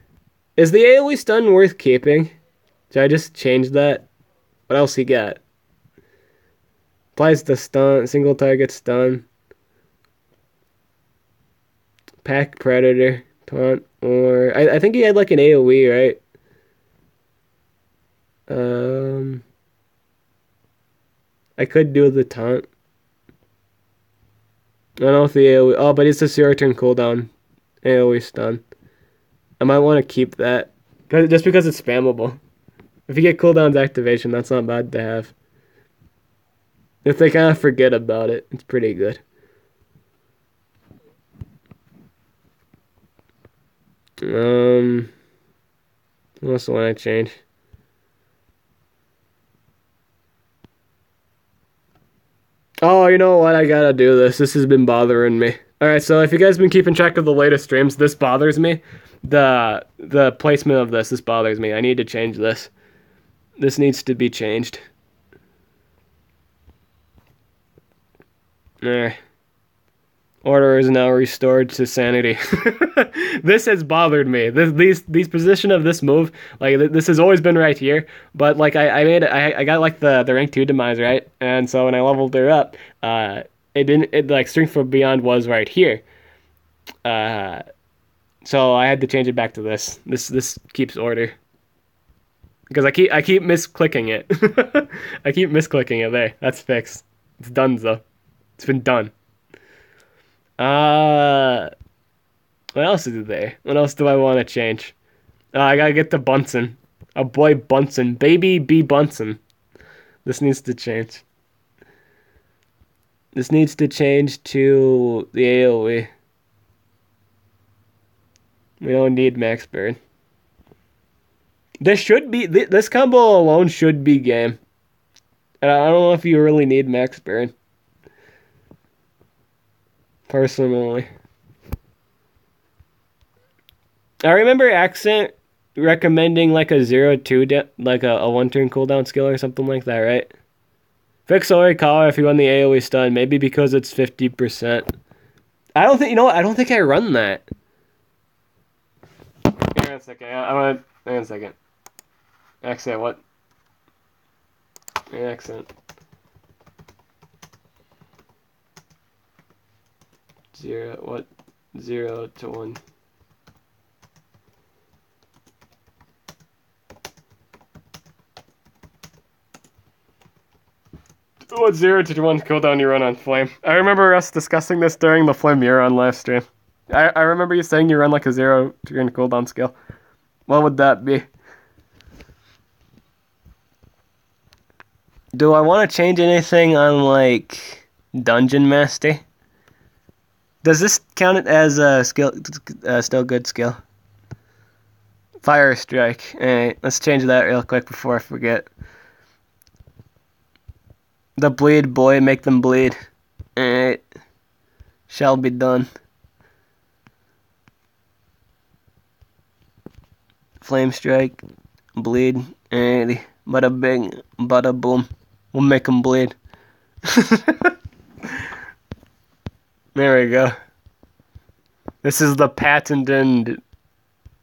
Is the AoE stun worth keeping? Should I just change that? What else you got? Applies the stun, single target stun. Pack Predator, taunt, or... I think he had like an AoE, right? I could do the taunt. I don't know if the AoE... Oh, but it's a 0 turn cooldown. AoE stun. I might want to keep that. Just because it's spammable. If you get cooldowns activation, that's not bad to have. If they kind of forget about it, it's pretty good. What else do I want to change? Oh, you know what? I gotta do this. This has been bothering me. Alright, so if you guys been keeping track of the latest streams, this bothers me. The placement of this bothers me. I need to change this. This needs to be changed. Order is now restored to sanity. This has bothered me. These position of this move, like this has always been right here, but like I got like the rank 2 demise, right? And so when I leveled her up, it like strength for beyond was right here. So I had to change it back to this. This keeps order. Because I keep misclicking it. I keep misclicking it there. That's fixed. It's done though. It's been done. What else is there? What else do I want to change? I gotta get to Bunsen. A boy Bunsen. Baby B Bunsen. This needs to change. This needs to change to the AoE. We don't need max burn. This should be... This combo alone should be game. And I don't know if you really need max burn. Personally. I remember Accent recommending like a 0-2, like a 1 turn cooldown skill or something like that, right? Fix Orikawa if you run the AoE stun, maybe because it's 50%. I don't think, you know what, I don't think I run that. Hang on a second, hang on a second. Accent, what? Accent. 0 to 1. What 0 to 1 cooldown you run on Flame? I remember us discussing this during the Flame Mirror live stream. I remember you saying you run like a 0 turn cooldown skill. What would that be? Do I want to change anything on like Dungeon Master? Does this count as a skill, still good skill? Fire Strike. Alright, let's change that real quick before I forget. The bleed boy, make them bleed. Alright. Shall be done. Flame Strike. Bleed. Alrighty. Bada bing, bada boom. We'll make them bleed. There we go. This is the patented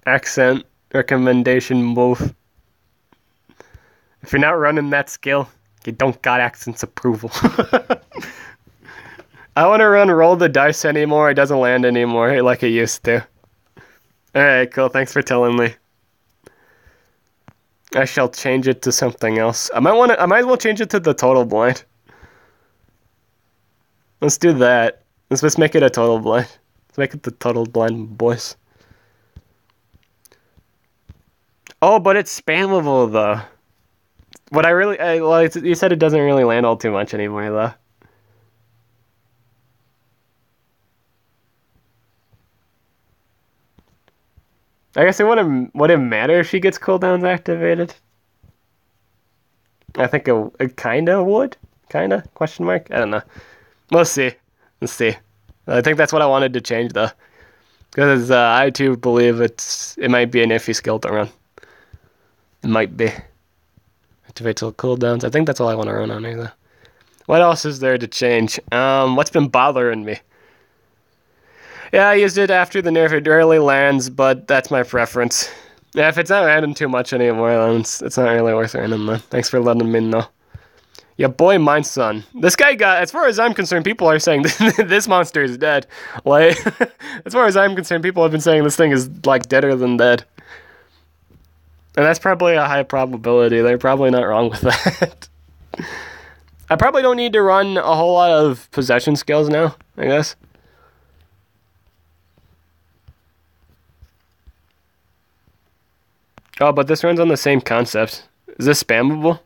accent recommendation move. If you're not running that skill, you don't got accent's approval. I want to run roll the dice anymore. It doesn't land anymore like it used to. Alright, cool. Thanks for telling me. I shall change it to something else. I might as well change it to the total blind. Let's do that. Let's just make it a total blind. Let's make it the total blind, boys. Oh, but it's spammable though. You said it doesn't really land all too much anymore though. I guess it wouldn't matter if she gets cooldowns activated. I think it kinda would. Kinda? Question mark? I don't know. We'll see. Let's see. I think that's what I wanted to change though. Because I too believe it might be an iffy skill to run. It might be. Activate till cooldowns. I think that's all I want to run on here though. What else is there to change? What's been bothering me? Yeah, I used it after the nerf. It rarely lands, but that's my preference. Yeah, if it's not random too much anymore, then it's not really worth random, man. Thanks for letting me know. Yeah, boy, my son. This guy got, as far as I'm concerned, people are saying this monster is dead. Like, as far as I'm concerned, people have been saying this thing is, like, deader than dead. And that's probably a high probability. They're probably not wrong with that. I probably don't need to run a whole lot of possession skills now, I guess. Oh, but this runs on the same concept. Is this spammable?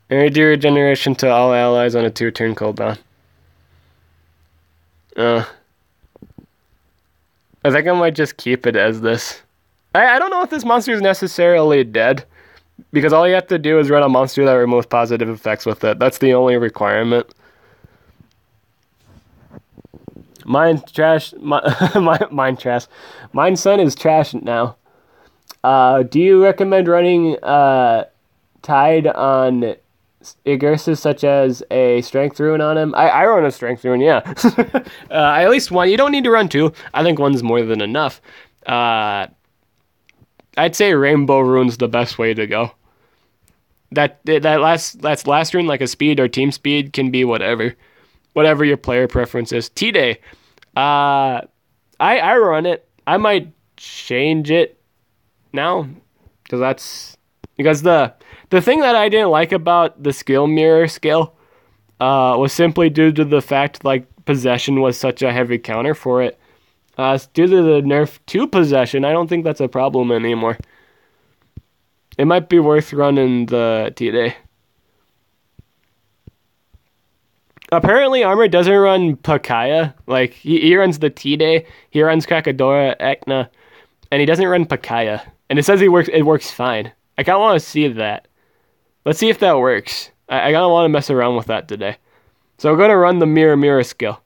Energy regeneration to all allies on a 2-turn cooldown. I think I might just keep it as this. I don't know if this monster is necessarily dead, because all you have to do is run a monster that removes positive effects with it. That's the only requirement. Mine trash. Mine trash. Mine son is trash now. Do you recommend running Tide on Igursus, such as a strength rune on him? I run a strength rune, yeah. At least one. You don't need to run two. I think one's more than enough. I'd say Rainbow Rune's the best way to go. That last rune, like a speed or team speed, can be whatever your player preference is. T-Day, I run it. I might change it now, because the thing that I didn't like about the skill mirror skill was simply due to the fact like possession was such a heavy counter for it. Due to the nerf to possession, I don't think that's a problem anymore. It might be worth running the T-Day. Apparently, Armor doesn't run Pakaya. Like, he runs the T-Day, he runs Krakadora, Ekna, and he doesn't run Pakaya. And it says it works fine. I kind of want to see that. Let's see if that works. I kind of want to mess around with that today. So we're going to run the Mirror skill.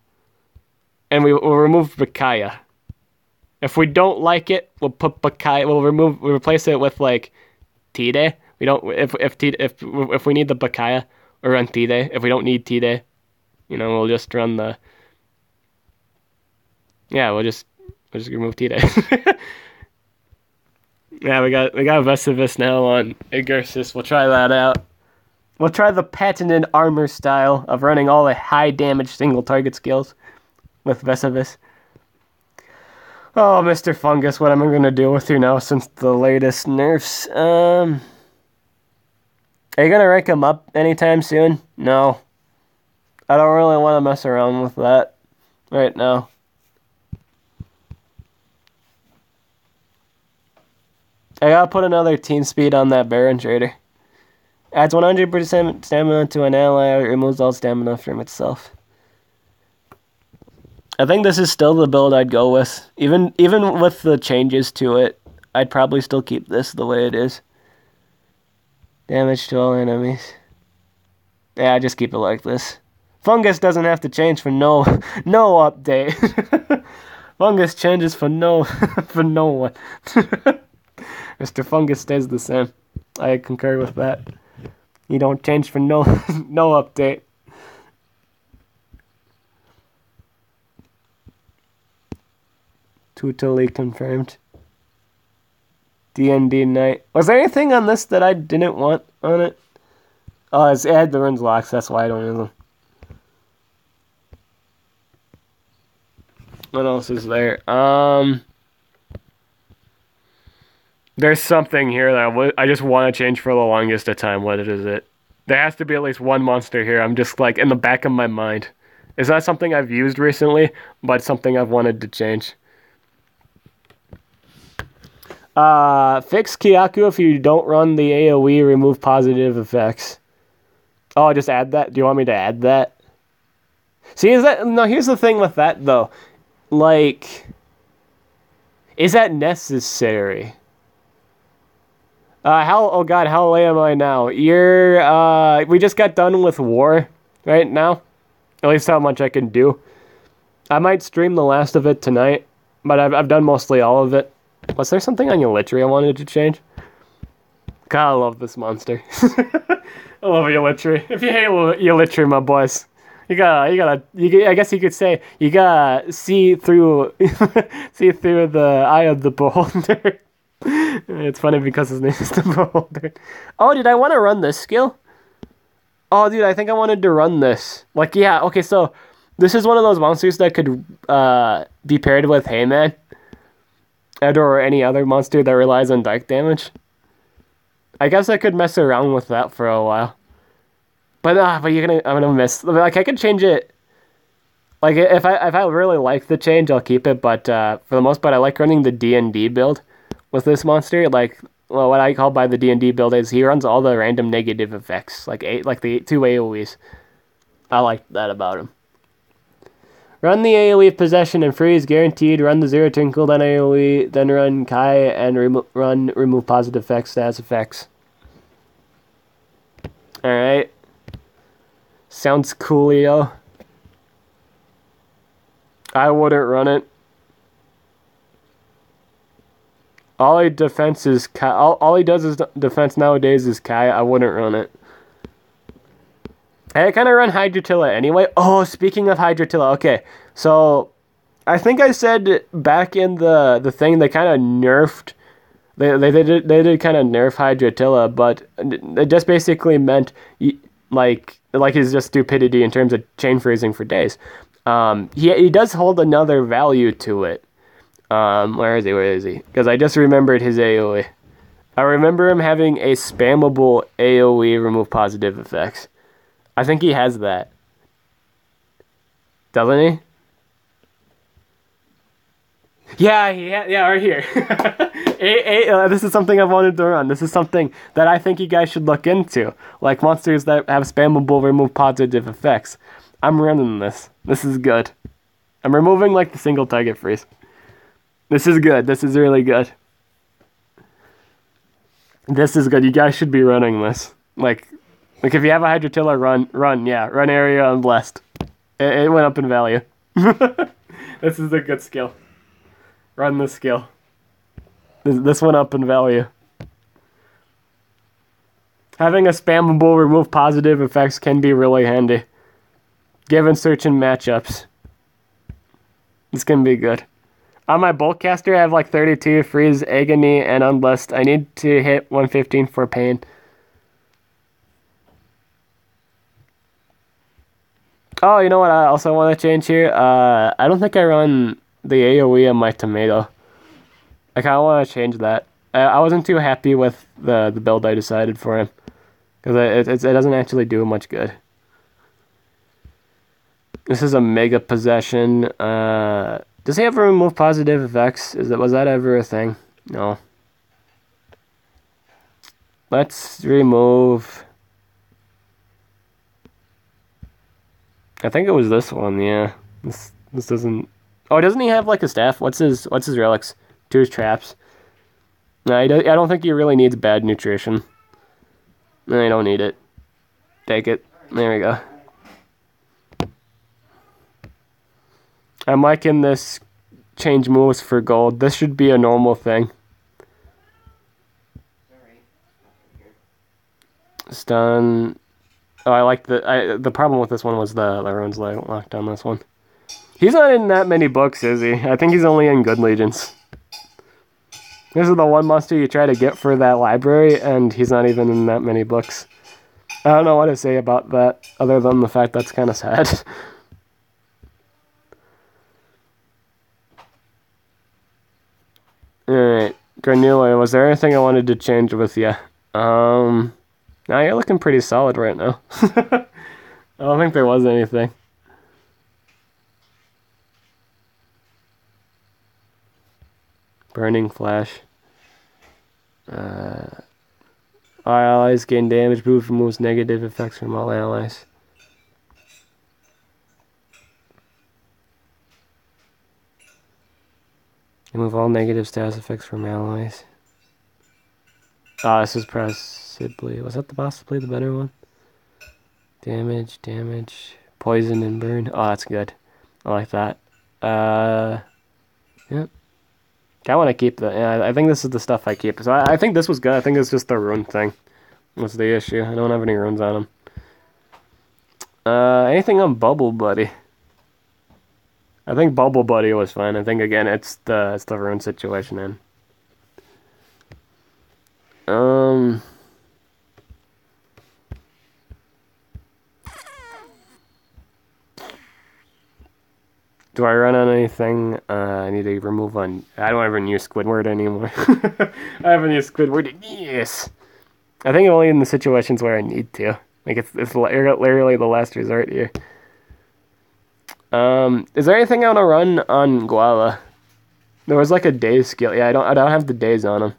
And we'll remove Pakaya. If we don't like it, we'll put Pakaya. We'll replace it with like T-Day. We don't if we need the Pakaya, we'll run T-Day. If we don't need T-Day, we'll just run the. Yeah, we'll just remove T-Day. Yeah, we got Vesivus now on Igursus. We'll try that out. We'll try the patented armor style of running all the high damage single target skills with Vesivus. Oh, Mr. Fungus, what am I going to do with you now since the latest nerfs? Are you going to rank him up anytime soon? No. I don't really want to mess around with that right now. I gotta put another team speed on that Baron Trader. Adds 100% stamina to an ally, or removes all stamina from itself. I think this is still the build I'd go with. Even with the changes to it, I'd probably still keep this the way it is. Damage to all enemies. Yeah, I just keep it like this. Fungus doesn't have to change for no update. Fungus changes for no for no one. Mr. Fungus stays the same. I concur with that. You don't change for no update. Totally confirmed. D&D night. Was there anything on this that I didn't want on it? Oh, it had the runes locks. That's why I don't use them. What else is there? There's something here that I just want to change for the longest of time. What is it? There has to be at least one monster here. I'm just like in the back of my mind. It's not something I've used recently, but something I've wanted to change. Fix Kyaku if you don't run the AoE, remove positive effects. Oh, I just add that? Do you want me to add that? See, here's the thing with that, though. Like, is that necessary? Oh god, how late am I now? We just got done with war right now. At least how much I can do. I might stream the last of it tonight, but I've done mostly all of it. Was there something on Elitri I wanted to change? God, I love this monster. I love Elitri. If you hate Elitri, my boys, I guess you could say, you gotta see through the eye of the beholder. It's funny because his name is the beholder. Oh, did I want to run this skill? Oh, dude, I think I wanted to run this. Like, yeah, okay, so this is one of those monsters that could be paired with Heyman. Or any other monster that relies on dark damage. I guess I could mess around with that for a while. But I'm gonna miss. Like, I could change it. Like, if I really like the change, I'll keep it. But for the most part, I like running the D&D build with this monster. Like, well, what I call by the D&D build is he runs all the random negative effects, like the 2 AoEs. I like that about him. Run the AoE possession and freeze, guaranteed. Run the 0 turn cooldown AoE, then run Kai and remove positive effects, status effects. Alright. Sounds coolio. I wouldn't run it. All he defense is Kai. All he does is defense nowadays is Kai. I wouldn't run it. I kind of run Hydratilla anyway. Oh, speaking of Hydratilla, okay. So, I think I said back in the thing they kind of nerfed. They did kind of nerf Hydratilla, but it just basically meant like his just stupidity in terms of chain freezing for days. He does hold another value to it. Where is he? Because I just remembered his AoE. I remember him having a spammable AoE remove positive effects. I think he has that. Doesn't he? Yeah, right here. This is something I've wanted to run. This is something that I think you guys should look into. Like monsters that have spammable remove positive effects. I'm running this. This is good. I'm removing like the single target freeze. This is good. This is really good. This is good. You guys should be running this. Like if you have a Hydratilla, run area unblessed. It went up in value. This is a good skill. Run this skill. This went up in value. Having a spammable remove positive effects can be really handy. Given certain matchups. This can be good. On my Bulkcaster, I have like 32, freeze, agony, and unblessed. I need to hit 115 for pain. Oh, you know what I also want to change here? I don't think I run the AoE on my tomato. I kind of want to change that. I wasn't too happy with the build I decided for him. Because it doesn't actually do much good. This is a mega possession. Does he ever remove positive effects? Was that ever a thing? No. Let's remove... I think it was this one, yeah. This doesn't... Oh, doesn't he have, like, a staff? What's his relics? 2 traps. No, I don't think he really needs bad nutrition. No, I don't need it. Take it. There we go. I'm liking this change moves for gold. This should be a normal thing. Stun. Oh, I like the problem with this one was the runes locked on this one. He's not in that many books, is he? I think he's only in Good Legions. This is the one monster you try to get for that library, and he's not even in that many books. I don't know what to say about that, other than the fact that's kind of sad. Alright, Granula, was there anything I wanted to change with you? Nah, you're looking pretty solid right now. I don't think there was anything. Burning Flash. All allies gain damage, boost removes negative effects from all allies. Remove all negative status effects from allies. This is possibly... Was that possibly the better one? Damage, poison, and burn. Oh, that's good. I like that. Yep. I want to keep the... Yeah, I think this is the stuff I keep. So I think this was good. I think it's just the rune thing. What's the issue? I don't have any runes on them. Anything on Bubble Buddy? I think Bubble Buddy was fine. I think, again, it's the rune situation in. Do I run on anything? I need to remove on... I don't even use Squidward anymore. I haven't used Squidward. Yes! I think only in the situations where I need to. Like, it's literally the last resort here. Is there anything I want to run on Guava? There was like a daze skill. Yeah, I don't have the daze on him.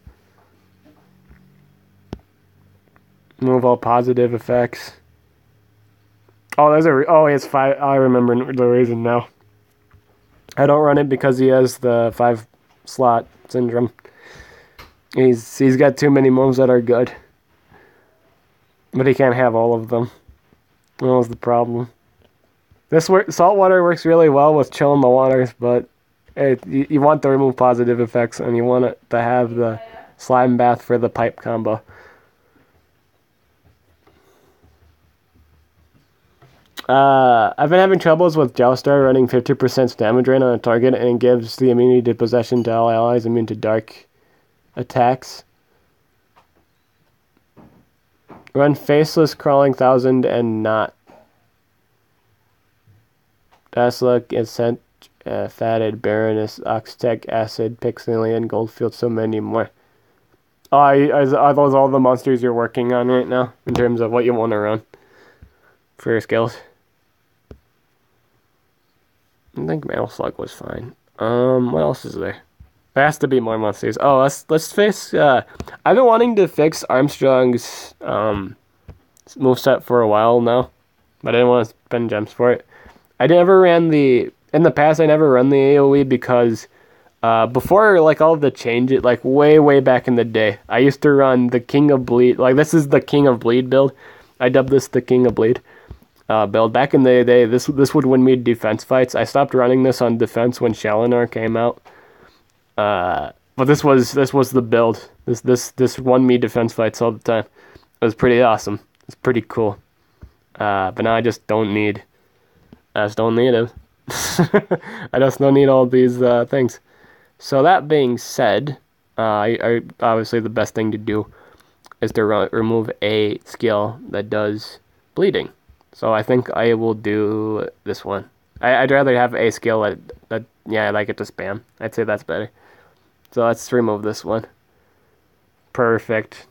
Remove all positive effects. Oh, there's he has 5. I remember the reason now. I don't run it because he has the 5-slot syndrome. He's got too many moves that are good. But he can't have all of them. That was the problem. Saltwater works really well with chilling the waters, but you want to remove positive effects, and you want it to have the slime bath for the pipe combo. I've been having troubles with Joustar running 50% damage drain on a target, and it gives the immunity to possession to all allies immune to dark attacks. Run Faceless, Crawling 1000, and not. Dasluck, Ascent, Fatted, Baroness, Oxtec, Acid, Pixelian, Goldfield, so many more. Are those all the monsters you're working on right now, in terms of what you want to run for your skills? I think Metal Slug was fine. What else is there? There has to be more monsters. Oh, let's fix... I've been wanting to fix Armstrong's moveset for a while now, but I didn't want to spend gems for it. I never ran the... In the past, I never run the AoE because before, like, all of the changes, like, way back in the day, I used to run the King of Bleed. Like, this is the King of Bleed build. I dubbed this the King of Bleed build. Back in the day, this would win me defense fights. I stopped running this on defense when Shalinar came out. But this was the build. This won me defense fights all the time. It was pretty awesome. It's pretty cool. But now I just don't need... I just don't need it. I just don't need all these things. So that being said, obviously the best thing to do is to remove a skill that does bleeding. So I think I will do this one. I'd rather have a skill that yeah, I like it to spam. I'd say that's better. So let's remove this one. Perfect.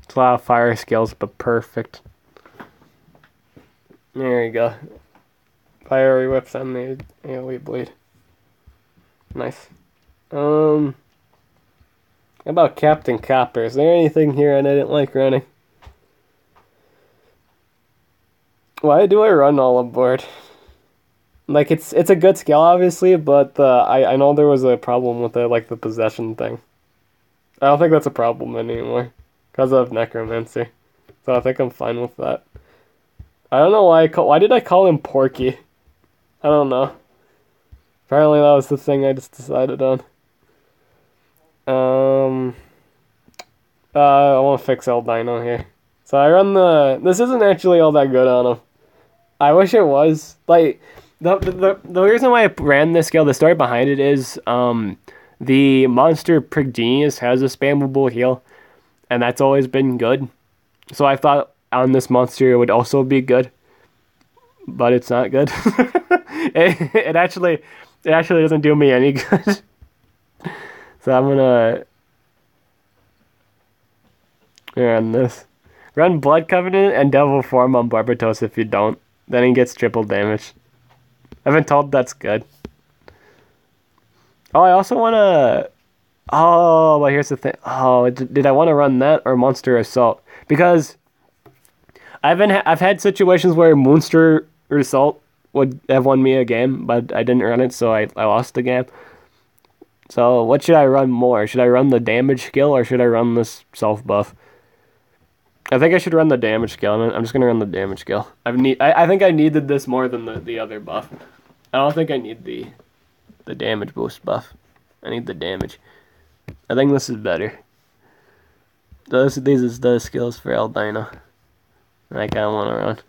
It's a lot of fire skills, but perfect. There you go. Fiery whips on the AoE bleed. Nice. How about Captain Copper? Is there anything here I didn't like running? Why do I run all aboard? Like it's a good skill, obviously, but I know there was a problem with it, like the possession thing. I don't think that's a problem anymore because of necromancy. So I think I'm fine with that. I don't know why did I call him Porky? I don't know. Apparently that was the thing I just decided on. Um, I want to fix Albino here. So I run this isn't actually all that good on him. I wish it was. Like, the reason why I ran this skill, the story behind it is, the monster Prig Genius has a spammable heal, and that's always been good. So I thought on this monster it would also be good, but it's not good. it actually doesn't do me any good. So I'm gonna run this. Run Blood Covenant and Devil Form on Barbatos if you don't. Then he gets triple damage. I've been told that's good. Oh, I also wanna... Oh, but here's the thing. Oh, did I want to run that or Monster Assault? Because I've had situations where Monster Assault would have won me a game, but I didn't run it, so I lost the game. So what should I run more? Should I run the damage skill or should I run this self buff? I think I should run the damage skill. I'm just gonna run the damage skill. I think I needed this more than the other buff. I don't think I need the damage boost buff. I need the damage. I think this is better. These is the skills for Albino. I kinda wanna run.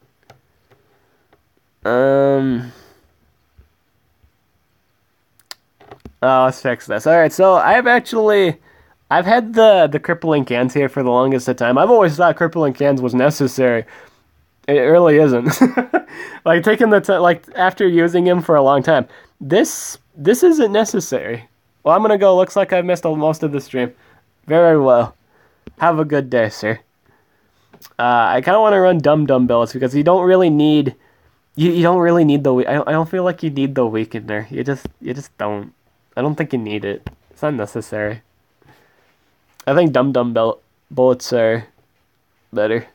Oh, let's fix this. Alright, so I've had the crippling cans here for the longest of time. I've always thought crippling cans was necessary. It really isn't. Like taking the time, like after using him for a long time, this isn't necessary. Well, I'm gonna go. Looks like I've missed most of the stream. Very well. Have a good day, sir. I kind of want to run Dum Bells because you don't really need. You don't really need the. I don't feel like you need the weakener. You just don't. I don't think you need it. It's not necessary. I think bullets are better.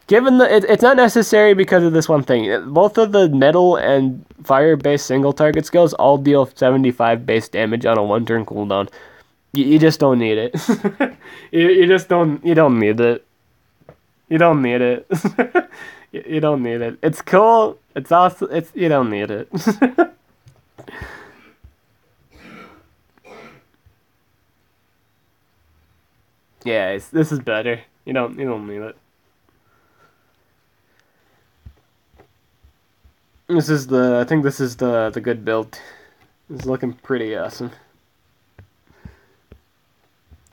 Given it's not necessary because of this one thing. Both of the metal and fire-based single target skills all deal 75 base damage on a 1-turn cooldown. You just don't need it. you just don't. You don't need it. You don't need it. You don't need it. It's cool. It's awesome. You don't need it. Yeah, this is better. You don't need it. I think this is the good build. It's looking pretty awesome.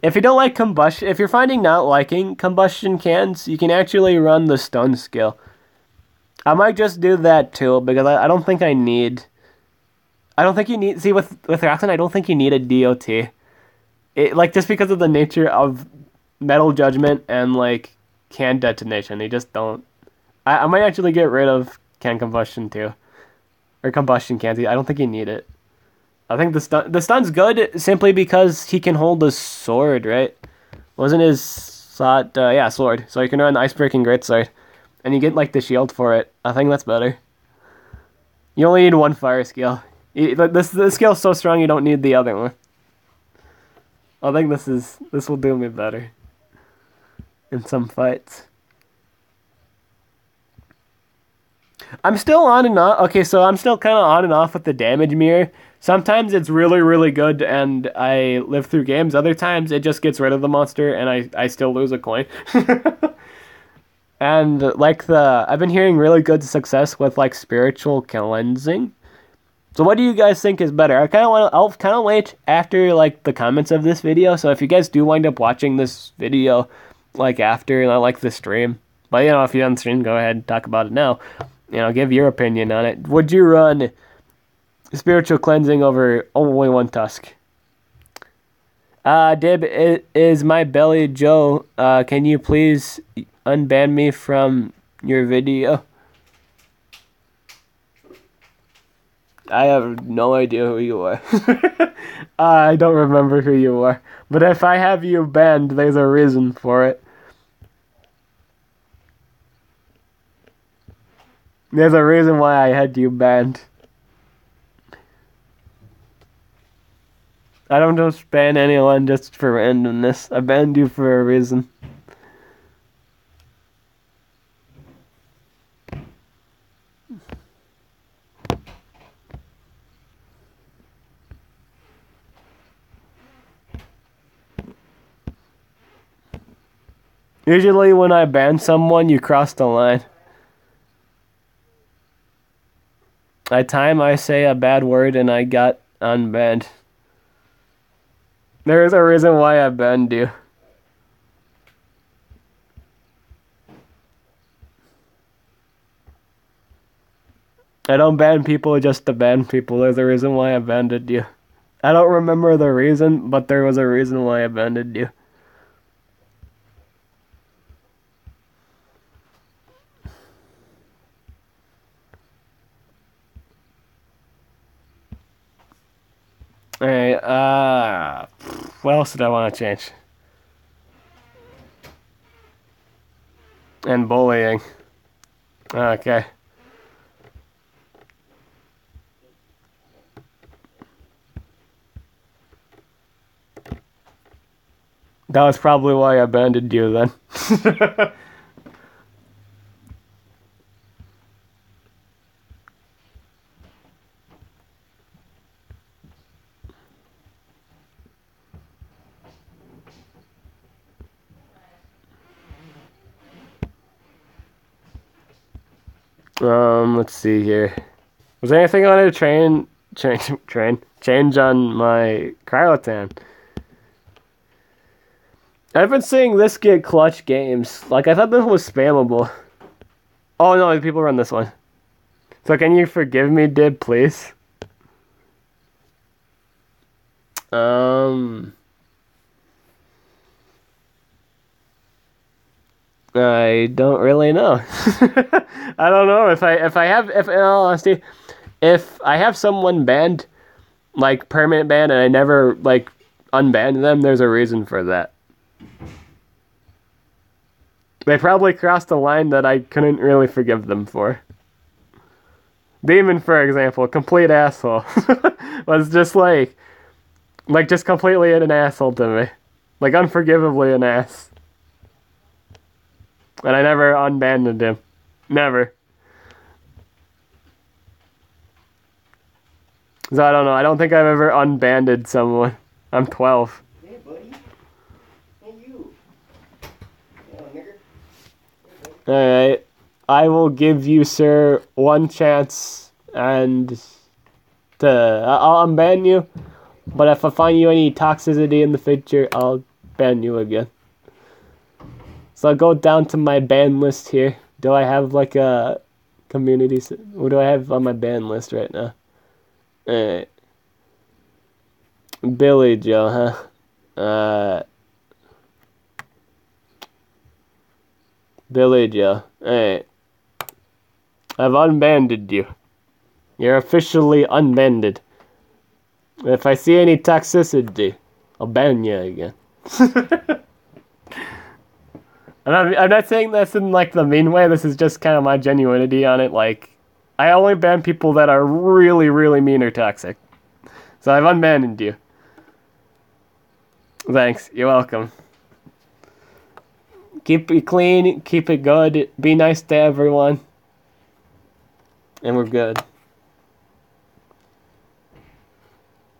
If you don't like combustion, if you're finding not liking combustion cans, you can actually run the stun skill. I might just do that too, because I don't think I need... I don't think you need... See, with Roxanne, I don't think you need a DOT. Like, just because of the nature of Metal Judgment and, like, can detonation. You just don't... I might actually get rid of can combustion too. Or combustion cans. I don't think you need it. I think the stun's good simply because he can hold a sword, right? Wasn't his slot... yeah, sword. So you can run the Ice-Breaking Greatsword. And you get, like, the shield for it. I think that's better. You only need one fire skill. This skill's so strong you don't need the other one. I think this will do me better. In some fights. I'm still on and off. Okay, so I'm still kind of on and off with the damage mirror. Sometimes it's really, really good and I live through games. Other times it just gets rid of the monster and I still lose a coin. And like I've been hearing really good success with like spiritual cleansing. So what do you guys think is better? I'll kind of wait after like the comments of this video. So if you guys do wind up watching this video like after and I like the stream, but you know, if you're on the stream, go ahead and talk about it now. You know, give your opinion on it. Would you run spiritual cleansing over only one tusk? Dib, is my belly Joe? Can you please unban me from your video? I have no idea who you are. I don't remember who you are. But if I have you banned, there's a reason for it. There's a reason why I had you banned. I don't just ban anyone just for randomness. I banned you for a reason. Usually when I ban someone, you cross the line. I say a bad word and I got unbanned. There is a reason why I banned you. I don't ban people just to ban people. There's a reason why I banned you. I don't remember the reason, but there was a reason why I banned you. Alright, what else did I want to change? And bullying. Okay. That was probably why I abandoned you then. Let's see here. Was there anything I wanted to change on my cryotan? I've been seeing this get clutch games. Like, I thought this was spammable. Oh no, people run this one. So can you forgive me, Dib, please? I don't really know. I don't know if in all honesty, if I have someone banned, like permanent ban, and I never like unbanned them, there's a reason for that. They probably crossed a line that I couldn't really forgive them for. Demon, for example, complete asshole, was just like just completely an asshole to me, like unforgivably an ass. And I never unbanned him. Never. So I don't know. I don't think I've ever unbanned someone. I'm 12. Hey, buddy. Hey, you. Yeah, nigger. Alright. I will give you, sir, one chance and I'll unban you. But if I find you any toxicity in the future, I'll ban you again. So I'll go down to my ban list here. Do I have like a community? What do I have on my ban list right now? Alright. Billy Joe, huh? Billy Joe. Alright. I've unbanned you. You're officially unbanned. If I see any toxicity, I'll ban you again. I'm not saying this in like the mean way. This is just kind of my genuinity on it. Like, I only ban people that are really, really mean or toxic. So I've unbanned you. Thanks. You're welcome. Keep it clean. Keep it good. Be nice to everyone. And we're good.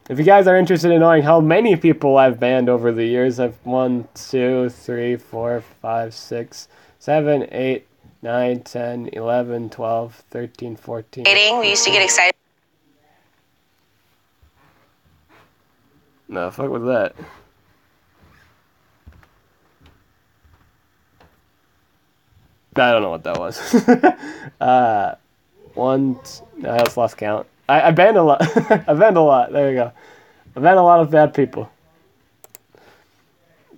If you guys are interested in knowing how many people I've banned over the years, I've 1, 2, 3, 4, 5, 6, 7, 8, 9, 10, 11, 12, 13, 14. We used to get excited. No, fuck with that. I don't know what that was. I just lost count. I banned a lot. I banned a lot. There you go. I banned a lot of bad people.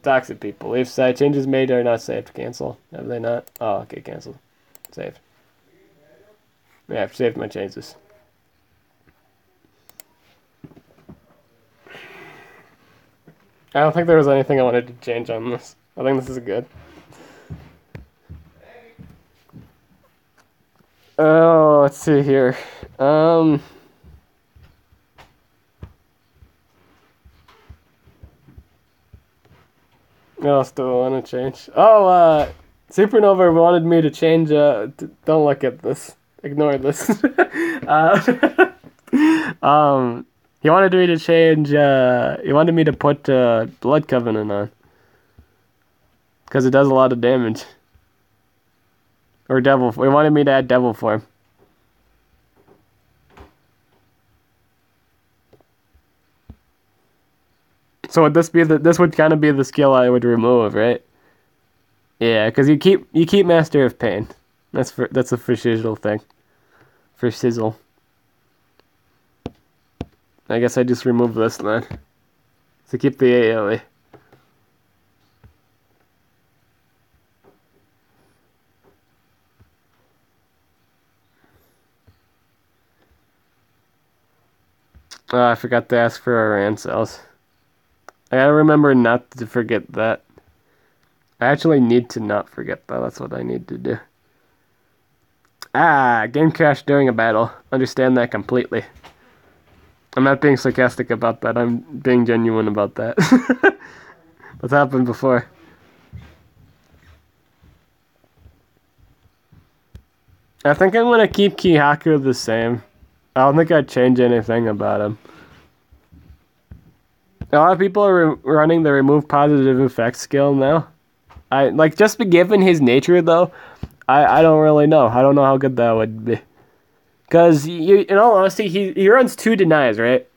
Toxic people. Leave site. Changes made are not saved. Cancel. Have they not? Oh, okay. Cancel. Saved. Yeah, I've saved my changes. I don't think there was anything I wanted to change on this. I think this is good. Oh. let's see here. What else do I want to change? Oh, Supernova wanted me to change. Don't look at this. Ignore this. He wanted me to change. He wanted me to put Blood Covenant on because it does a lot of damage. Or Devil. He wanted me to add Devil Form. So would this be this would kind of be the skill I would remove, right? Yeah, because you keep Master of Pain. That's a for sizzle thing. For sizzle. I guess I just remove this then. To keep the AoE. Oh, I forgot to ask for our ran cells. I gotta remember not to forget that. I actually need to not forget that. That's what I need to do. Game crash during a battle. Understand that completely. I'm not being sarcastic about that. I'm being genuine about that. What's happened before? I think I'm gonna keep Kihaku the same. I don't think I'd change anything about him. A lot of people are running the remove positive effects skill now. Just given his nature though, I don't really know. I don't know how good that would be. Because, in all honesty, he runs 2 denies, right?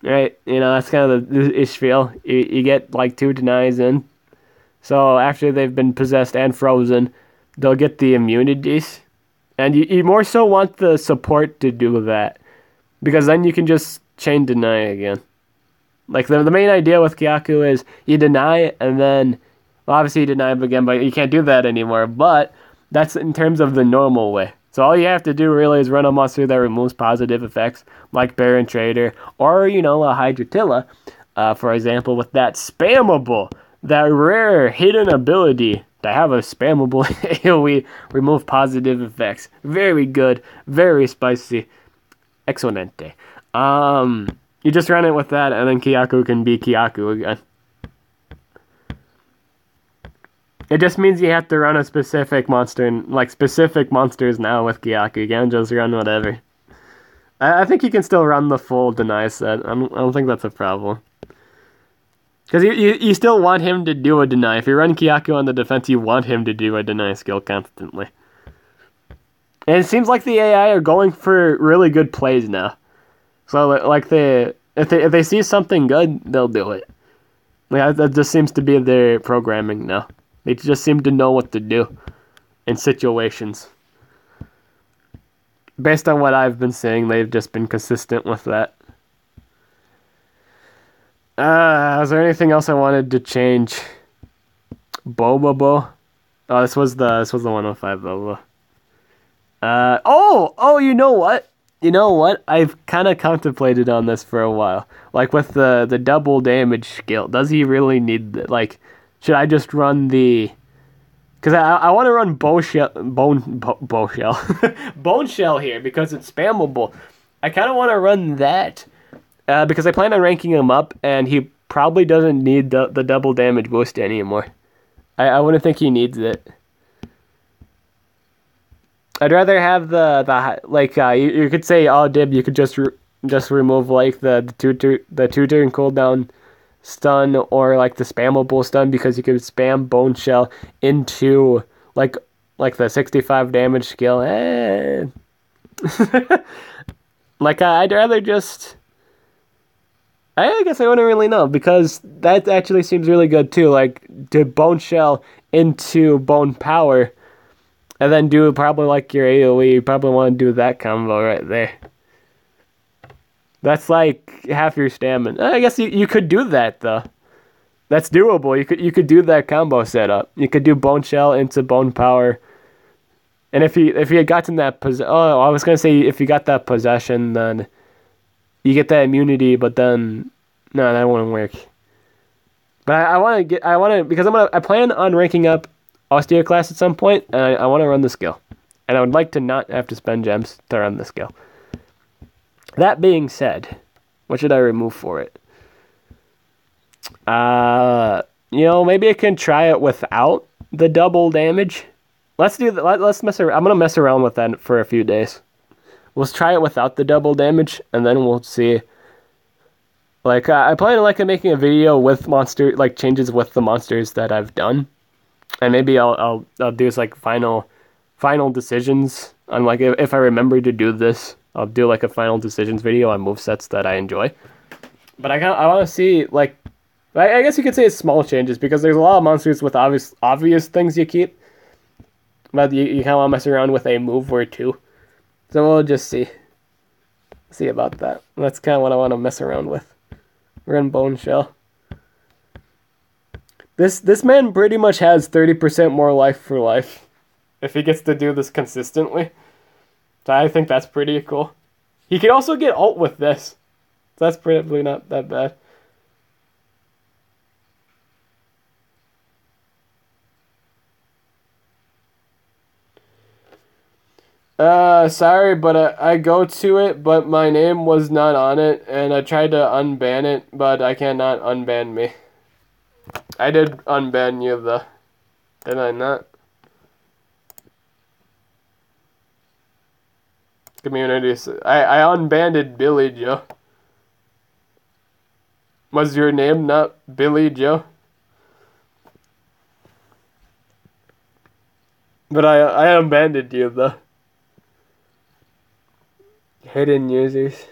Right? That's kind of the ish feel. You get, 2 denies in. So, after they've been possessed and frozen, they'll get the immunities. And you more so want the support to do that. Because then you can just chain deny again. The main idea with Kyaku is you deny, and then, well, obviously you deny him again, but you can't do that anymore. But that's in terms of the normal way. So all you have to do really is run a monster that removes positive effects, like Baron Trader, or, a Hydratilla, for example, with that spammable, that rare hidden ability to have a spammable AoE remove positive effects. Very good, very spicy, excelente. You just run it with that, and then Kyaku can be Kyaku again. It just means you have to run a specific monster, and specific monsters now with Kyaku. You can't just run whatever. I think you can still run the full deny set. I don't think that's a problem. Because you still want him to do a deny. If you run Kyaku on the defense, you want him to do a deny skill constantly. And it seems like the AI are going for really good plays now. So if they see something good, they'll do it. That just seems to be their programming now. They just seem to know what to do in situations. Based on what I've been seeing, they've just been consistent with that. Is there anything else I wanted to change? Bobobo. Oh, this was the 105 Bobo. You know what? I've kind of contemplated on this for a while. With the double damage skill, does he really need that? Should I just run the... Because I want to run Bone Shell here because it's spammable. I kind of want to run that because I plan on ranking him up, and he probably doesn't need the double damage boost anymore. I wouldn't think he needs it. I'd rather have you could say, oh, Dib, you could just remove the 2-turn cooldown stun, or the spammable stun, because you could spam Bone Shell into the 65 damage skill. I'd rather just... I guess I wouldn't really know, because that actually seems really good too. To Bone Shell into Bone Power, and then do probably your AoE. You probably want to do that combo right there. That's half your stamina. I guess you could do that though. That's doable. You could do that combo setup. You could do Bone Shell into Bone Power. And if you had gotten that I was gonna say if you got that possession, then you get that immunity. But then no, that wouldn't work. But I want to because I plan on ranking up Austere class at some point, and I want to run the skill. And I would like to not have to spend gems to run the skill. That being said, what should I remove for it? Maybe I can try it without the double damage. Let's do that. Let's mess around. I'm gonna mess around with that for a few days. We'll try it without the double damage, and then we'll see. Like, I plan on making a video with changes with the monsters that I've done, and maybe I'll do final decisions on if I remember to do this. I'll do a final decisions video on movesets that I enjoy. But I want to see I guess you could say it's small changes because there's a lot of monsters with obvious things you keep, but you kind of want to mess around with a move or two. So we'll just see about that. That's kind of what I want to mess around with. We're in Bone Shell. This man pretty much has 30% more life for life if he gets to do this consistently. So I think that's pretty cool. He can also get ult with this. So that's probably not that bad. Sorry, but I go to it, but my name was not on it, and I tried to unban it, but I cannot unban me. I did unban you, though. Did I not? Community. I unbanned Billy Joe. Was your name not Billy Joe? But I unbanned you, though. Hidden users.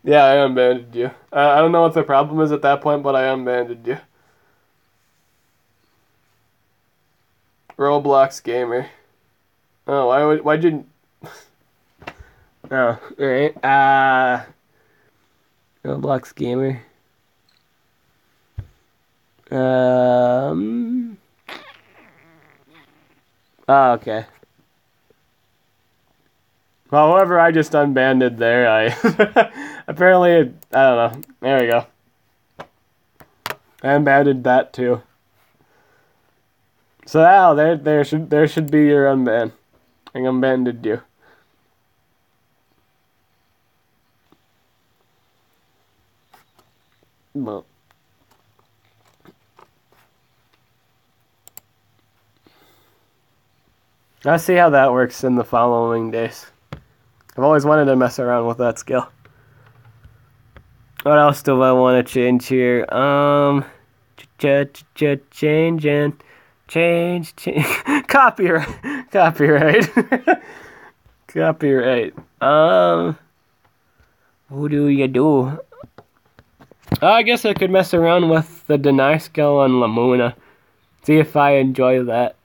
Yeah, I unbanned you. I don't know what the problem is at that point, but I unbanned you. Roblox gamer. Oh, why'd you... Oh, alright. Roblox gamer. Oh, okay. Well, whoever I just unbanned there, apparently, I don't know. There we go. I unbanned that too. So now there should be your unban. I unbanned you. Well. I'll see how that works in the following days. I've always wanted to mess around with that skill. What else do I want to change here? Change. Copyright. Copyright. What do you do? I guess I could mess around with the deny skill on Lamuna. See if I enjoy that.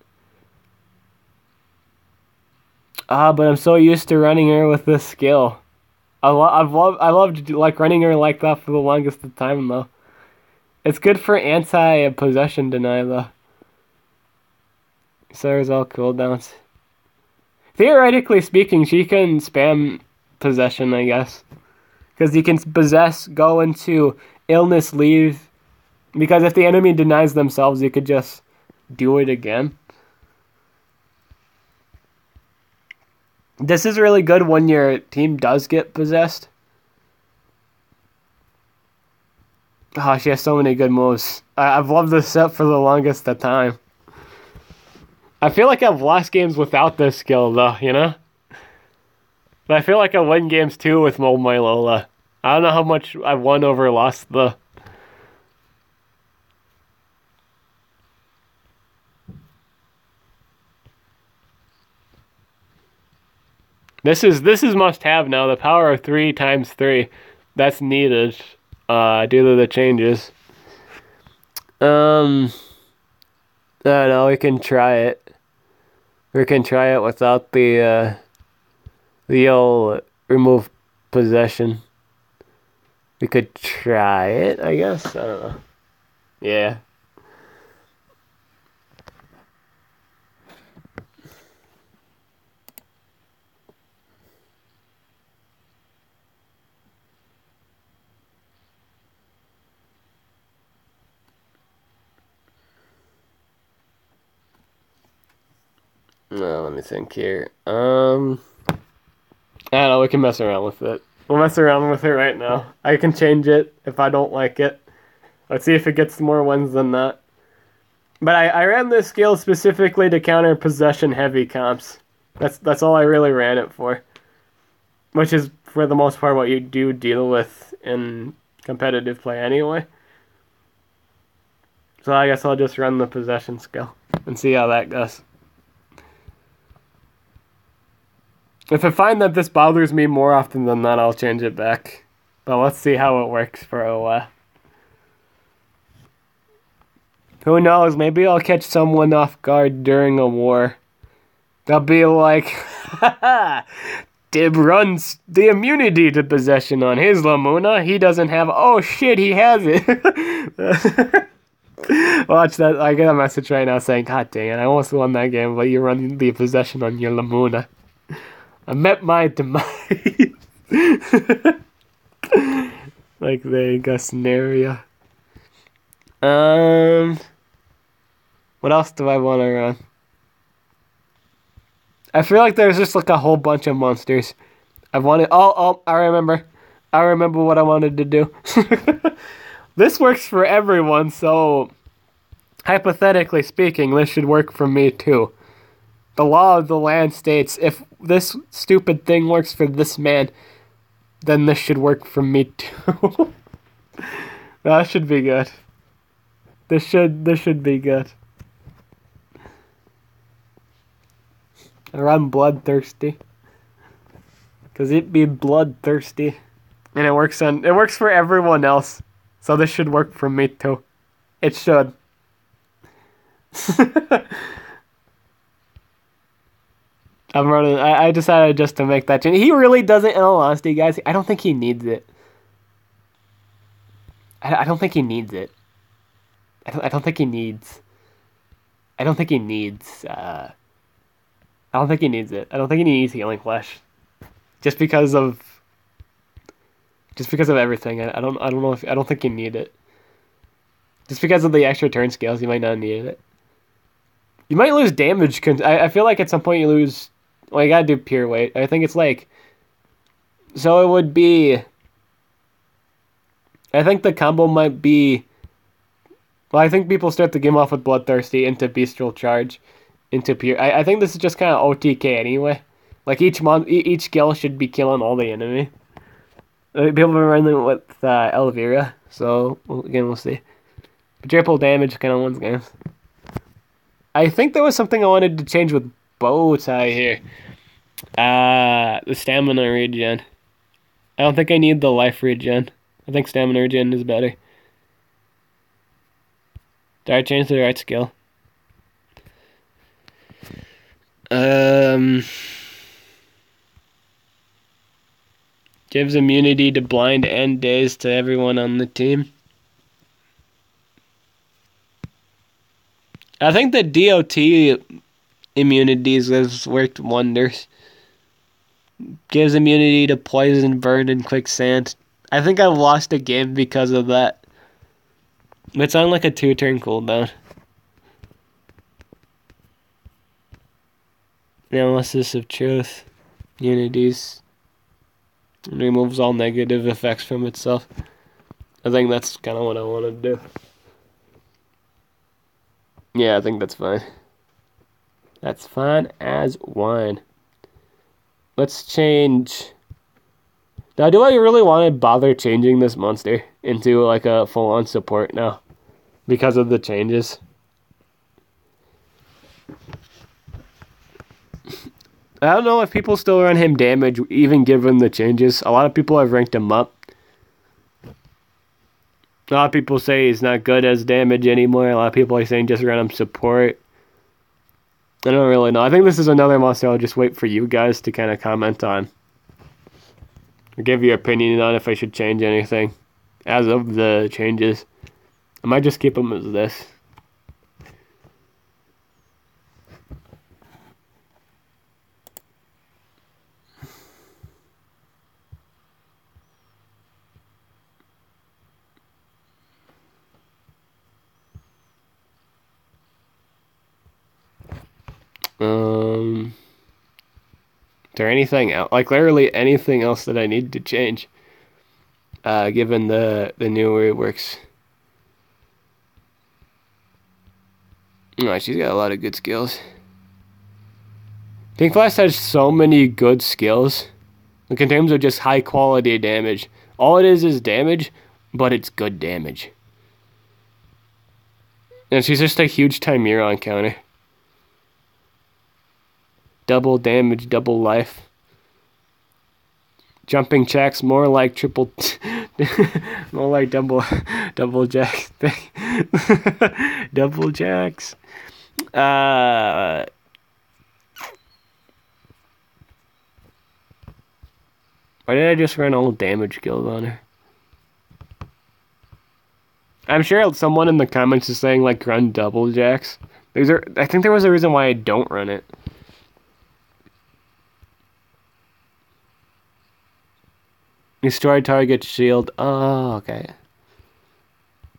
But I'm so used to running her with this skill. I loved running her like that for the longest of time though. It's good for anti-possession deny though. So there's all cooldowns. Theoretically speaking, she can spam possession, I guess. Because you can possess, go into illness, leave. Because if the enemy denies themselves, you could just do it again. This is really good when your team does get possessed. Oh, she has so many good moves. I've loved this set for the longest of time. I feel like I've lost games without this skill, though, you know? But I feel like I win games, too, with Mold My Lola. I don't know how much I've won over lost, though. This is must-have now. The power of 3 times 3. That's needed due to the changes. I don't know. We can try it. We can try it without the old remove possession. We could try it, I guess. I don't know. Yeah. No, let me think here. I don't know, we can mess around with it. We'll mess around with it right now. I can change it if I don't like it. Let's see if it gets more wins than that. But I ran this skill specifically to counter possession heavy comps. That's all I really ran it for. Which is for the most part what you do deal with in competitive play anyway. So I guess I'll just run the possession skill and see how that goes. If I find that this bothers me more often than not, I'll change it back. But let's see how it works for a while. Who knows, maybe I'll catch someone off guard during a war. They'll be like, haha, Dib runs the immunity to possession on his Lamuna. He doesn't have, oh shit, he has it. Watch that, I get a message right now saying, God dang it, I almost won that game, but you run the possession on your Lamuna. I met my demise. Like the scenario. What else do I want to run? I feel like there's just like a whole bunch of monsters. I wanted. Oh, I remember. I remember what I wanted to do. This works for everyone, so hypothetically speaking, this should work for me too. The law of the land states if this stupid thing works for this man, then this should work for me too. That should be good. This should be good. I run bloodthirsty. Cause it be bloodthirsty. And it works for everyone else. So this should work for me too. It should. I decided just to make that change. He really doesn't, in all honesty, guys. I don't think he needs it. I don't think he needs it. I don't think he needs. I don't think he needs. I don't think he needs it. I don't think he needs healing flesh. Just because of everything. I don't know if I don't think you need it. Just because of the extra turn scales, you might not need it. You might lose damage. I feel like at some point you lose. Well, you gotta do pure weight. I think it's like. So it would be. I think the combo might be. Well, I think people start the game off with Bloodthirsty into Bestial Charge, into pure. I think this is just kind of OTK anyway. Like each skill should be killing all the enemy. People are running with Elvira, so we'll see. But triple damage kind of wins games. I think there was something I wanted to change with Bowtie here. The stamina regen. I don't think I need the life regen. I think stamina regen is better. Did I change the right skill? Gives immunity to blind and daze to everyone on the team. I think the DOT immunities has worked wonders. Gives immunity to poison, burn, and quicksand. I think I've lost a game because of that. It's on like a 2-turn cooldown. Analysis of truth. Unities. And removes all negative effects from itself. I think that's kind of what I want to do. Yeah, I think that's fine. That's fine as wine. Let's change. Now, do I really want to bother changing this monster into like a full-on support now? Because of the changes? I don't know if people still run him damage, even given the changes. A lot of people have ranked him up. A lot of people say he's not good as damage anymore. A lot of people are saying just run him support. I don't really know. I think this is another monster I'll just wait for you guys to kind of comment on. Or give your opinion on if I should change anything as of the changes. I might just keep them as this. Is there anything else? Like literally anything else that I need to change? Given the new way it works. No, she's got a lot of good skills. Pink Flash has so many good skills. Like in terms of just high quality damage. All it is damage, but it's good damage. And she's just a huge Timeron counter. Double damage, double life. Jumping jacks, more like triple, more like double jacks. Double jacks. Why did I just run all damage kills on her? I'm sure someone in the comments is saying like run double jacks. I think there was a reason why I don't run it. Destroy target shield. Oh, okay.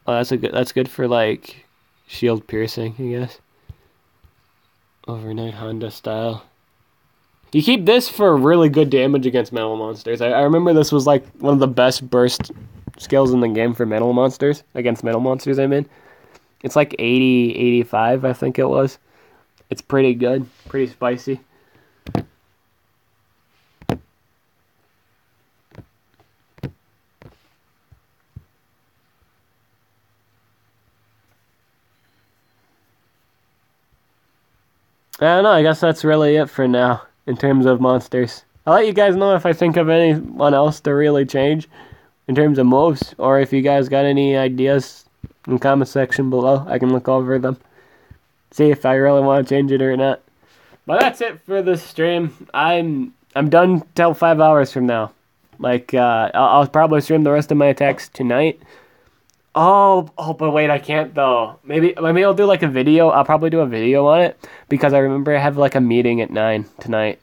Oh, that's good for like shield piercing, I guess. Overnight Honda style. You keep this for really good damage against metal monsters. I remember this was like one of the best burst skills in the game for metal monsters. Against metal monsters, I mean. It's like 80, 85, I think it was. It's pretty good. Pretty spicy. I don't know, I guess that's really it for now, in terms of monsters. I'll let you guys know if I think of anyone else to really change, in terms of moves, or if you guys got any ideas in the comment section below. I can look over them, see if I really want to change it or not. But that's it for this stream. I'm done till 5 hours from now. Like, I'll probably stream the rest of my attacks tonight. Oh, but wait, I can't though. Maybe I'll do like a video. I'll probably do a video on it because I remember I have like a meeting at 9 tonight.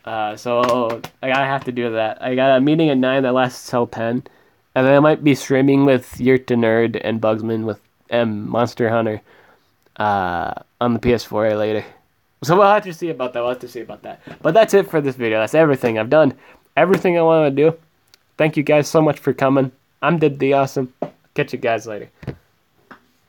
So I have to do that. I got a meeting at 9 that lasts till 10, and then I might be streaming with Yurt the Nerd and Bugsman with Monster Hunter on the PS4 later. So we'll have to see about that. But that's it for this video. That's everything. I've done everything I want to do. Thank you guys so much for coming. I'm Did the Awesome. Catch you guys later.